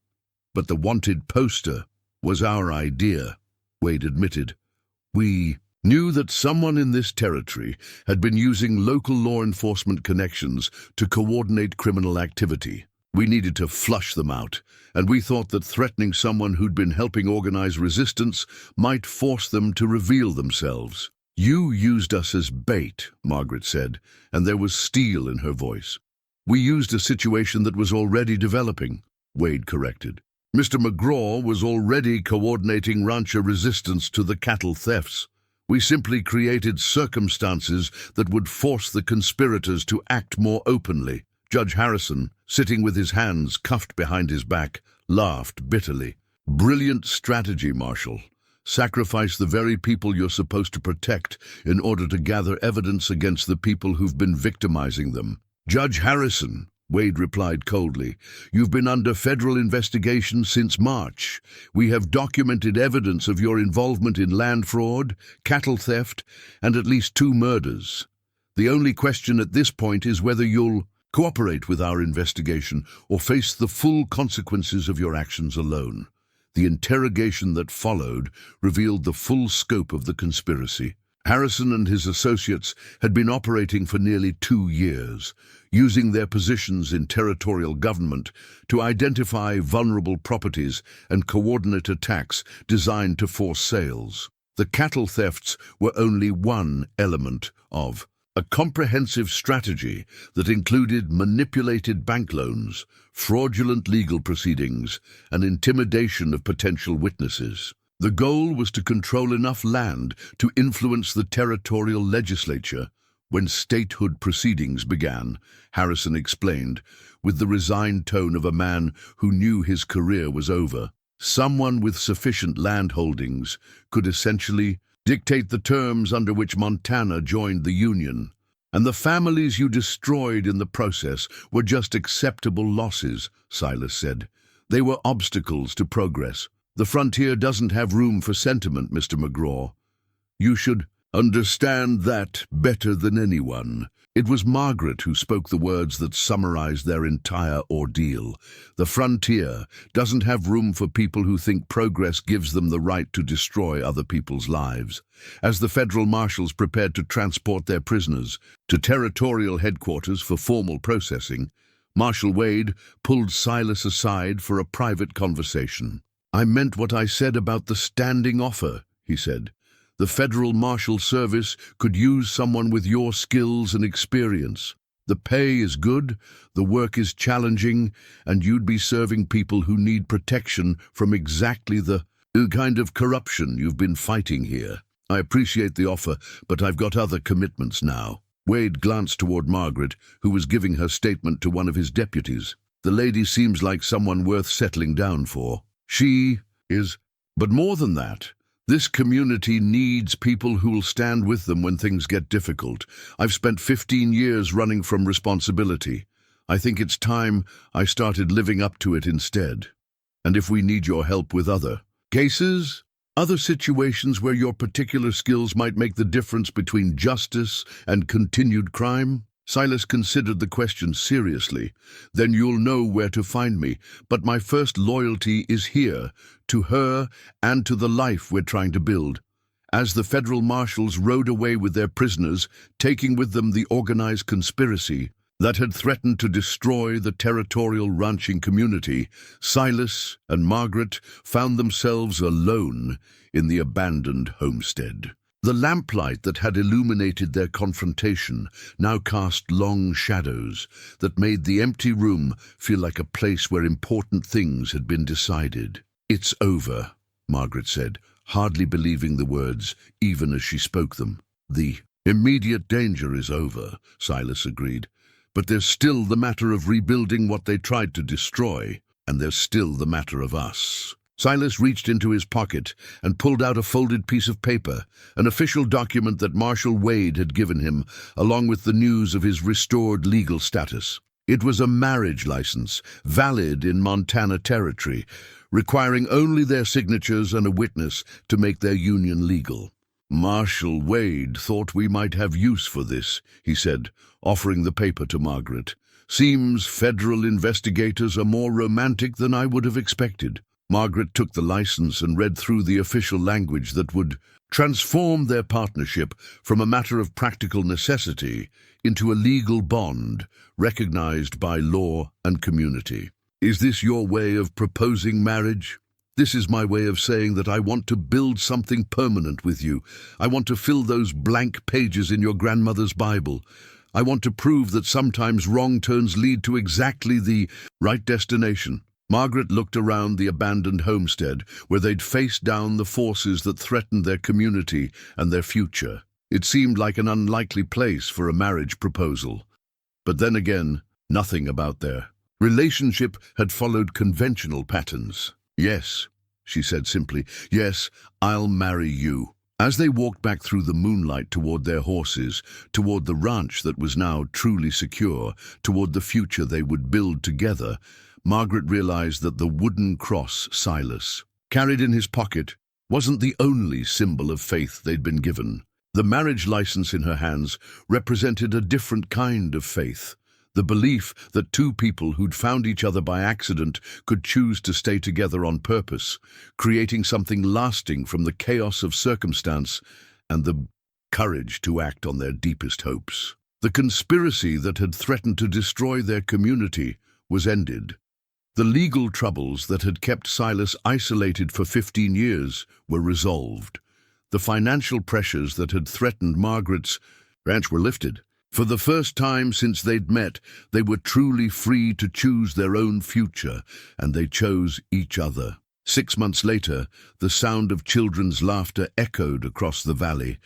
"But the wanted poster was our idea," Wade admitted. "We knew that someone in this territory had been using local law enforcement connections to coordinate criminal activity. We needed to flush them out, and we thought that threatening someone who'd been helping organize resistance might force them to reveal themselves. "You used us as bait," Margaret said, and there was steel in her voice. "We used a situation that was already developing," Wade corrected. "Mr. McGraw was already coordinating rancher resistance to the cattle thefts. We simply created circumstances that would force the conspirators to act more openly." Judge Harrison, sitting with his hands cuffed behind his back, laughed bitterly. "Brilliant strategy, Marshal. Sacrifice the very people you're supposed to protect in order to gather evidence against the people who've been victimizing them." "Judge Harrison," Wade replied coldly, "you've been under federal investigation since March. We have documented evidence of your involvement in land fraud, cattle theft, and at least 2 murders. The only question at this point is whether you'll cooperate with our investigation or face the full consequences of your actions alone." The interrogation that followed revealed the full scope of the conspiracy. Harrison and his associates had been operating for nearly 2 years, using their positions in territorial government to identify vulnerable properties and coordinate attacks designed to force sales. The cattle thefts were only one element of a comprehensive strategy that included manipulated bank loans, fraudulent legal proceedings, and intimidation of potential witnesses. The goal was to control enough land to influence the territorial legislature. When statehood proceedings began, Harrison explained, with the resigned tone of a man who knew his career was over, someone with sufficient land holdings could essentially dictate the terms under which Montana joined the Union. And the families you destroyed in the process were just acceptable losses, Silas said. They were obstacles to progress. The frontier doesn't have room for sentiment, Mr. McGraw. You should understand that better than anyone. It was Margaret who spoke the words that summarized their entire ordeal. The frontier doesn't have room for people who think progress gives them the right to destroy other people's lives. As the federal marshals prepared to transport their prisoners to territorial headquarters for formal processing, Marshal Wade pulled Silas aside for a private conversation. "I meant what I said about the standing offer," he said. "The Federal Marshal Service could use someone with your skills and experience. The pay is good, the work is challenging, and you'd be serving people who need protection from exactly the kind of corruption you've been fighting here. I appreciate the offer, but I've got other commitments now." Wade glanced toward Margaret, who was giving her statement to one of his deputies. "The lady seems like someone worth settling down for." "She is, but more than that. This community needs people who'll stand with them when things get difficult. I've spent 15 years running from responsibility. I think it's time I started living up to it instead. And if we need your help with other cases, other situations where your particular skills might make the difference between justice and continued crime?" Silas considered the question seriously. "Then you'll know where to find me, but my first loyalty is here, to her and to the life we're trying to build." As the federal marshals rode away with their prisoners, taking with them the organized conspiracy that had threatened to destroy the territorial ranching community, Silas and Margaret found themselves alone in the abandoned homestead. The lamplight that had illuminated their confrontation now cast long shadows that made the empty room feel like a place where important things had been decided. "It's over," Margaret said, hardly believing the words, even as she spoke them. "The immediate danger is over," Silas agreed. "But there's still the matter of rebuilding what they tried to destroy, and there's still the matter of us." Silas reached into his pocket and pulled out a folded piece of paper, an official document that Marshal Wade had given him, along with the news of his restored legal status. It was a marriage license, valid in Montana territory, requiring only their signatures and a witness to make their union legal. "Marshal Wade thought we might have use for this," he said, offering the paper to Margaret. "Seems federal investigators are more romantic than I would have expected." Margaret took the license and read through the official language that would transform their partnership from a matter of practical necessity into a legal bond recognized by law and community. "Is this your way of proposing marriage?" This is my way of saying that I want to build something permanent with you. I want to fill those blank pages in your grandmother's Bible. I want to prove that sometimes wrong turns lead to exactly the right destination." Margaret looked around the abandoned homestead, where they'd faced down the forces that threatened their community and their future. It seemed like an unlikely place for a marriage proposal. But then again, nothing about their relationship had followed conventional patterns. "Yes," she said simply, "yes, I'll marry you." As they walked back through the moonlight toward their horses, toward the ranch that was now truly secure, toward the future they would build together, Margaret realized that the wooden cross Silas carried in his pocket wasn't the only symbol of faith they'd been given. The marriage license in her hands represented a different kind of faith. The belief that two people who'd found each other by accident could choose to stay together on purpose, creating something lasting from the chaos of circumstance, and the courage to act on their deepest hopes. The conspiracy that had threatened to destroy their community was ended. The legal troubles that had kept Silas isolated for 15 years were resolved. The financial pressures that had threatened Margaret's ranch were lifted. For the first time since they'd met, they were truly free to choose their own future, and they chose each other. 6 months later, the sound of children's laughter echoed across the valley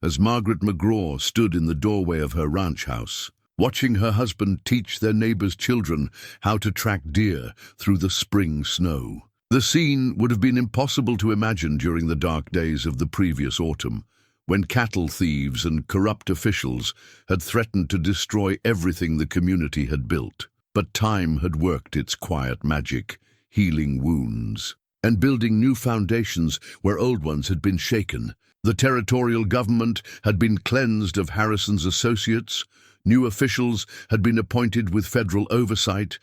as Margaret McGraw stood in the doorway of her ranch house, watching her husband teach their neighbors' children how to track deer through the spring snow. The scene would have been impossible to imagine during the dark days of the previous autumn, when cattle thieves and corrupt officials had threatened to destroy everything the community had built. But time had worked its quiet magic, healing wounds, and building new foundations where old ones had been shaken. The territorial government had been cleansed of Harrison's associates, new officials had been appointed with federal oversight,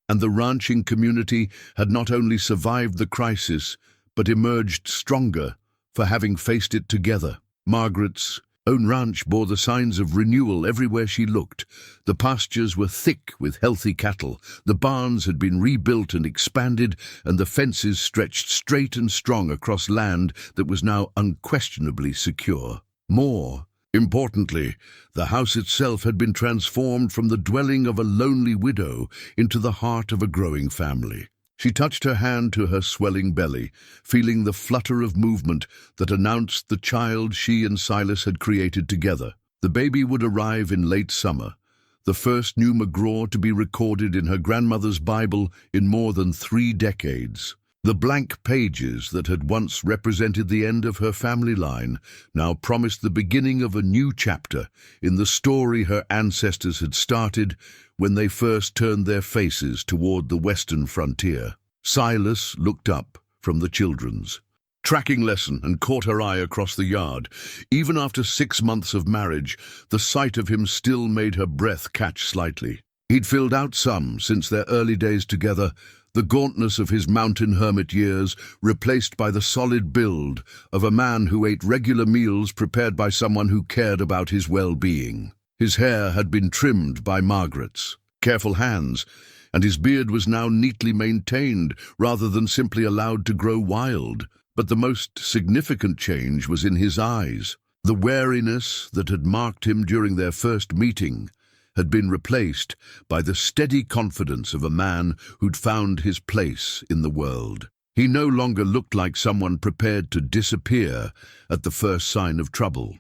and the ranching community had not only survived the crisis, but emerged stronger for having faced it together. Margaret's own ranch bore the signs of renewal everywhere she looked. The pastures were thick with healthy cattle, the barns had been rebuilt and expanded, and the fences stretched straight and strong across land that was now unquestionably secure. More importantly, the house itself had been transformed from the dwelling of a lonely widow into the heart of a growing family. She touched her hand to her swelling belly, feeling the flutter of movement that announced the child she and Silas had created together. The baby would arrive in late summer, the first new McGraw to be recorded in her grandmother's Bible in more than 3 decades. The blank pages that had once represented the end of her family line now promised the beginning of a new chapter in the story her ancestors had started when they first turned their faces toward the western frontier. Silas looked up from the children's tracking lesson and caught her eye across the yard. Even after 6 months of marriage, the sight of him still made her breath catch slightly. He'd filled out some since their early days together, the gauntness of his mountain hermit years replaced by the solid build of a man who ate regular meals prepared by someone who cared about his well-being. His hair had been trimmed by Margaret's careful hands, and his beard was now neatly maintained rather than simply allowed to grow wild. But the most significant change was in his eyes. The wariness that had marked him during their first meeting had been replaced by the steady confidence of a man who'd found his place in the world. He no longer looked like someone prepared to disappear at the first sign of trouble.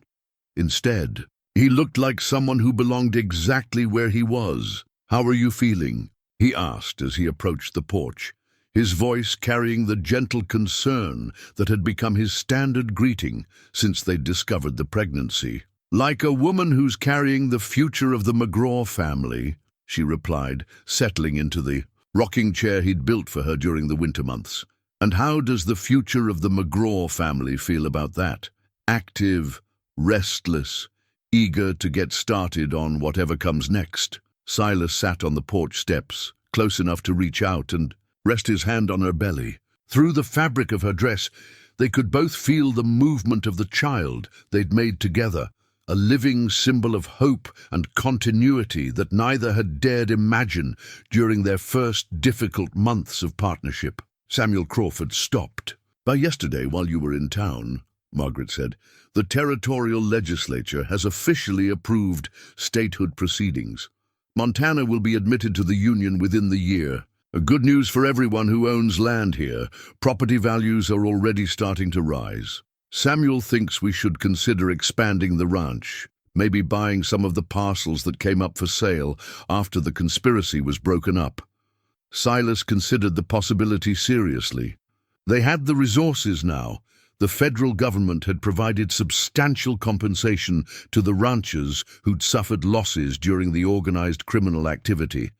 Instead, he looked like someone who belonged exactly where he was. "How are you feeling?" he asked as he approached the porch, his voice carrying the gentle concern that had become his standard greeting since they'd discovered the pregnancy. "Like a woman who's carrying the future of the McGraw family," she replied, settling into the rocking chair he'd built for her during the winter months. "And how does the future of the McGraw family feel about that? Active, restless, eager to get started on whatever comes next." Silas sat on the porch steps, close enough to reach out and rest his hand on her belly. Through the fabric of her dress, they could both feel the movement of the child they'd made together, a living symbol of hope and continuity that neither had dared imagine during their first difficult months of partnership. Samuel Crawford stopped. "By yesterday, while you were in town," Margaret said, "the territorial legislature has officially approved statehood proceedings. Montana will be admitted to the Union within the year. Good news for everyone who owns land here. Property values are already starting to rise. Samuel thinks we should consider expanding the ranch, maybe buying some of the parcels that came up for sale after the conspiracy was broken up." Silas considered the possibility seriously. They had the resources now. The federal government had provided substantial compensation to the ranchers who'd suffered losses during the organized criminal activity,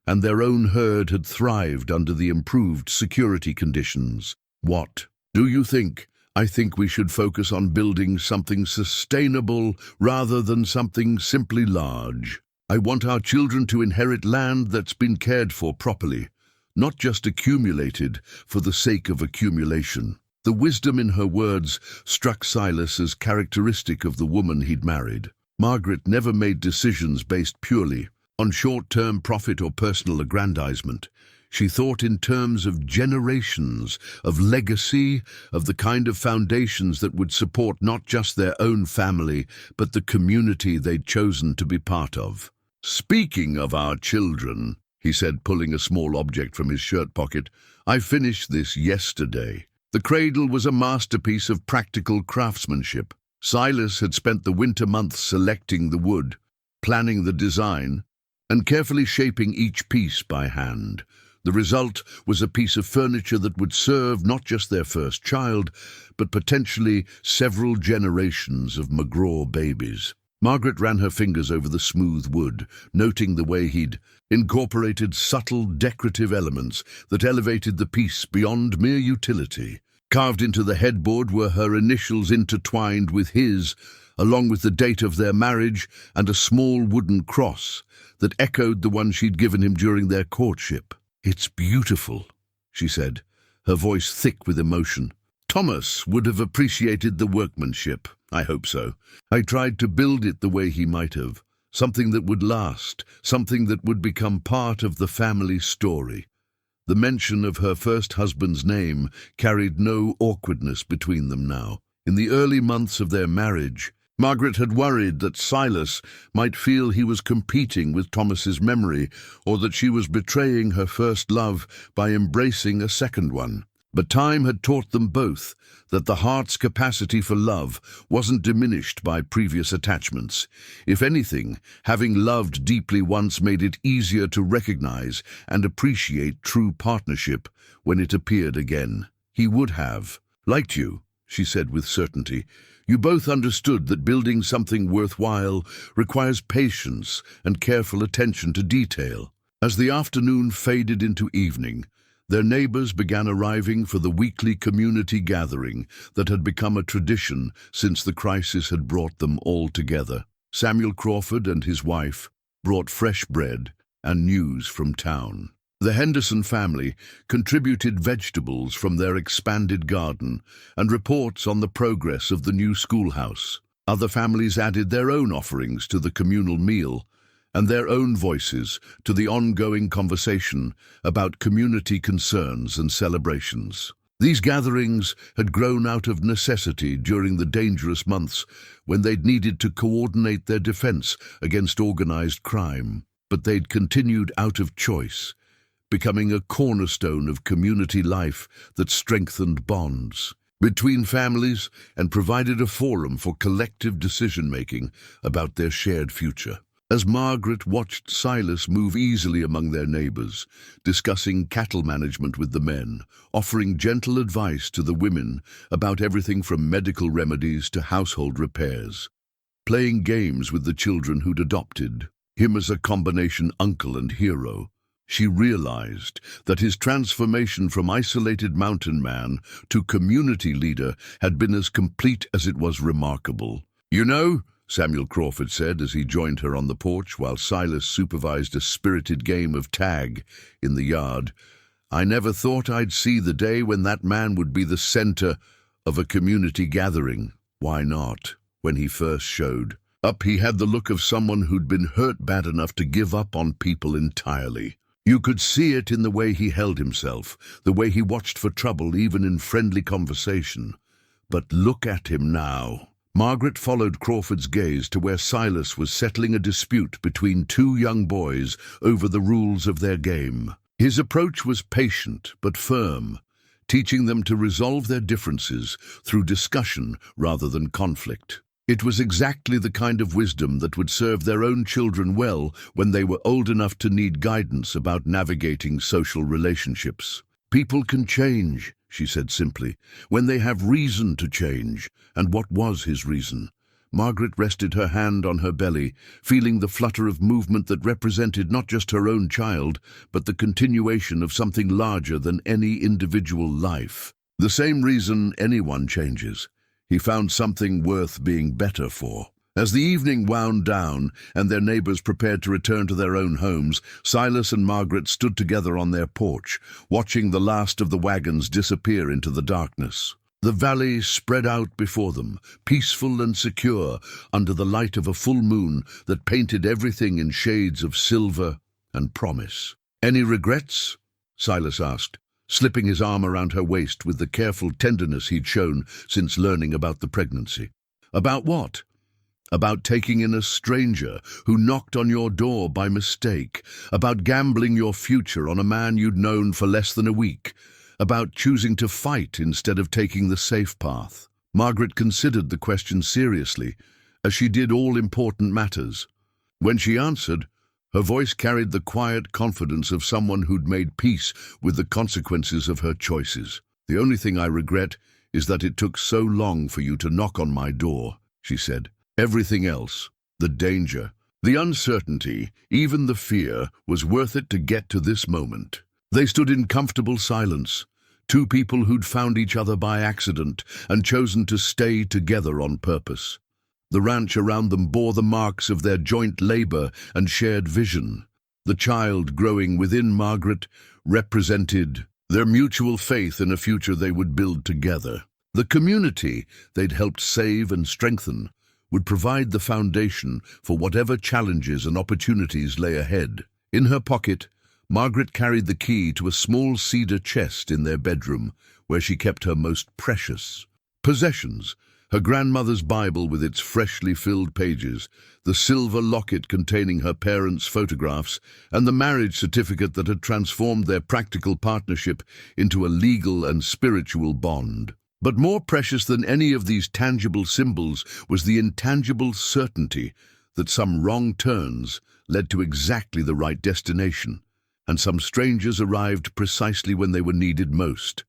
and their own herd had thrived under the improved security conditions. "What do you think?" "I think we should focus on building something sustainable rather than something simply large. I want our children to inherit land that's been cared for properly, not just accumulated for the sake of accumulation." The wisdom in her words struck Silas as characteristic of the woman he'd married. Margaret never made decisions based purely on short-term profit or personal aggrandizement. She thought in terms of generations, of legacy, of the kind of foundations that would support not just their own family, but the community they'd chosen to be part of. "Speaking of our children," he said, pulling a small object from his shirt pocket, "I finished this yesterday." The cradle was a masterpiece of practical craftsmanship. Silas had spent the winter months selecting the wood, planning the design, and carefully shaping each piece by hand. The result was a piece of furniture that would serve not just their first child, but potentially several generations of McGraw babies. Margaret ran her fingers over the smooth wood, noting the way he'd incorporated subtle decorative elements that elevated the piece beyond mere utility. Carved into the headboard were her initials intertwined with his, along with the date of their marriage and a small wooden cross that echoed the one she'd given him during their courtship. "It's beautiful," she said, her voice thick with emotion. "Thomas would have appreciated the workmanship. I hope so. I tried to build it the way he might have, something that would last, something that would become part of the family story." The mention of her first husband's name carried no awkwardness between them now. In the early months of their marriage, Margaret had worried that Silas might feel he was competing with Thomas's memory, or that she was betraying her first love by embracing a second one. But time had taught them both that the heart's capacity for love wasn't diminished by previous attachments. If anything, having loved deeply once made it easier to recognize and appreciate true partnership when it appeared again. "He would have liked you," she said with certainty. "You both understood that building something worthwhile requires patience and careful attention to detail." As the afternoon faded into evening, their neighbors began arriving for the weekly community gathering that had become a tradition since the crisis had brought them all together. Samuel Crawford and his wife brought fresh bread and news from town. The Henderson family contributed vegetables from their expanded garden and reports on the progress of the new schoolhouse. Other families added their own offerings to the communal meal and their own voices to the ongoing conversation about community concerns and celebrations. These gatherings had grown out of necessity during the dangerous months when they'd needed to coordinate their defense against organized crime, but they'd continued out of choice, becoming a cornerstone of community life that strengthened bonds between families and provided a forum for collective decision-making about their shared future. As Margaret watched Silas move easily among their neighbors, discussing cattle management with the men, offering gentle advice to the women about everything from medical remedies to household repairs, playing games with the children who'd adopted him as a combination uncle and hero, she realized that his transformation from isolated mountain man to community leader had been as complete as it was remarkable. "You know," Samuel Crawford said as he joined her on the porch while Silas supervised a spirited game of tag in the yard, "I never thought I'd see the day when that man would be the center of a community gathering." Why not? When he first showed up, he had the look of someone who'd been hurt bad enough to give up on people entirely. You could see it in the way he held himself, the way he watched for trouble even in friendly conversation. But look at him now. Margaret followed Crawford's gaze to where Silas was settling a dispute between two young boys over the rules of their game. His approach was patient but firm, teaching them to resolve their differences through discussion rather than conflict. It was exactly the kind of wisdom that would serve their own children well when they were old enough to need guidance about navigating social relationships. People can change, she said simply, when they have reason to change. And what was his reason? Margaret rested her hand on her belly, feeling the flutter of movement that represented not just her own child, but the continuation of something larger than any individual life. The same reason anyone changes. He found something worth being better for. As the evening wound down and their neighbors prepared to return to their own homes, Silas and Margaret stood together on their porch, watching the last of the wagons disappear into the darkness. The valley spread out before them, peaceful and secure, under the light of a full moon that painted everything in shades of silver and promise. "Any regrets?" Silas asked, slipping his arm around her waist with the careful tenderness he'd shown since learning about the pregnancy. "About what?" "About taking in a stranger who knocked on your door by mistake, about gambling your future on a man you'd known for less than a week, about choosing to fight instead of taking the safe path." Margaret considered the question seriously, as she did all important matters. When she answered, her voice carried the quiet confidence of someone who'd made peace with the consequences of her choices. "The only thing I regret is that it took so long for you to knock on my door," she said. "Everything else, the danger, the uncertainty, even the fear, was worth it to get to this moment." They stood in comfortable silence, two people who'd found each other by accident and chosen to stay together on purpose. The ranch around them bore the marks of their joint labor and shared vision. The child growing within Margaret represented their mutual faith in a future they would build together. The community they'd helped save and strengthen would provide the foundation for whatever challenges and opportunities lay ahead. In her pocket, Margaret carried the key to a small cedar chest in their bedroom, where she kept her most precious possessions: her grandmother's Bible with its freshly filled pages, the silver locket containing her parents' photographs, and the marriage certificate that had transformed their practical partnership into a legal and spiritual bond. But more precious than any of these tangible symbols was the intangible certainty that some wrong turns led to exactly the right destination, and some strangers arrived precisely when they were needed most.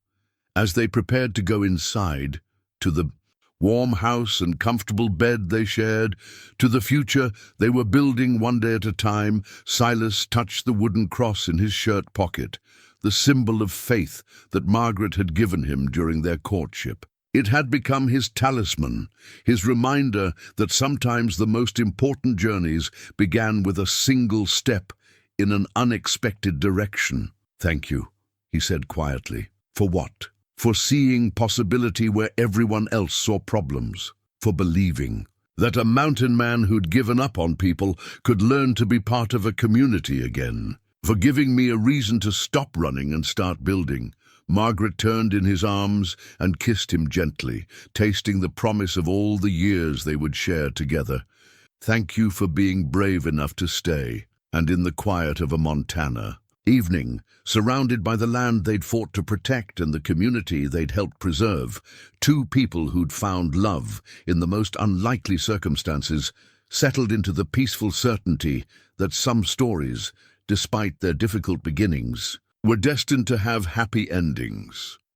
As they prepared to go inside, to the warm house and comfortable bed they shared, to the future they were building one day at a time, Silas touched the wooden cross in his shirt pocket, the symbol of faith that Margaret had given him during their courtship. It had become his talisman, his reminder that sometimes the most important journeys began with a single step in an unexpected direction. "Thank you," he said quietly. "For what?" "For seeing possibility where everyone else saw problems. For believing that a mountain man who'd given up on people could learn to be part of a community again. For giving me a reason to stop running and start building." Margaret turned in his arms and kissed him gently, tasting the promise of all the years they would share together. "Thank you for being brave enough to stay." And in the quiet of a Montana evening, surrounded by the land they'd fought to protect and the community they'd helped preserve, two people who'd found love in the most unlikely circumstances settled into the peaceful certainty that some stories, despite their difficult beginnings, were destined to have happy endings.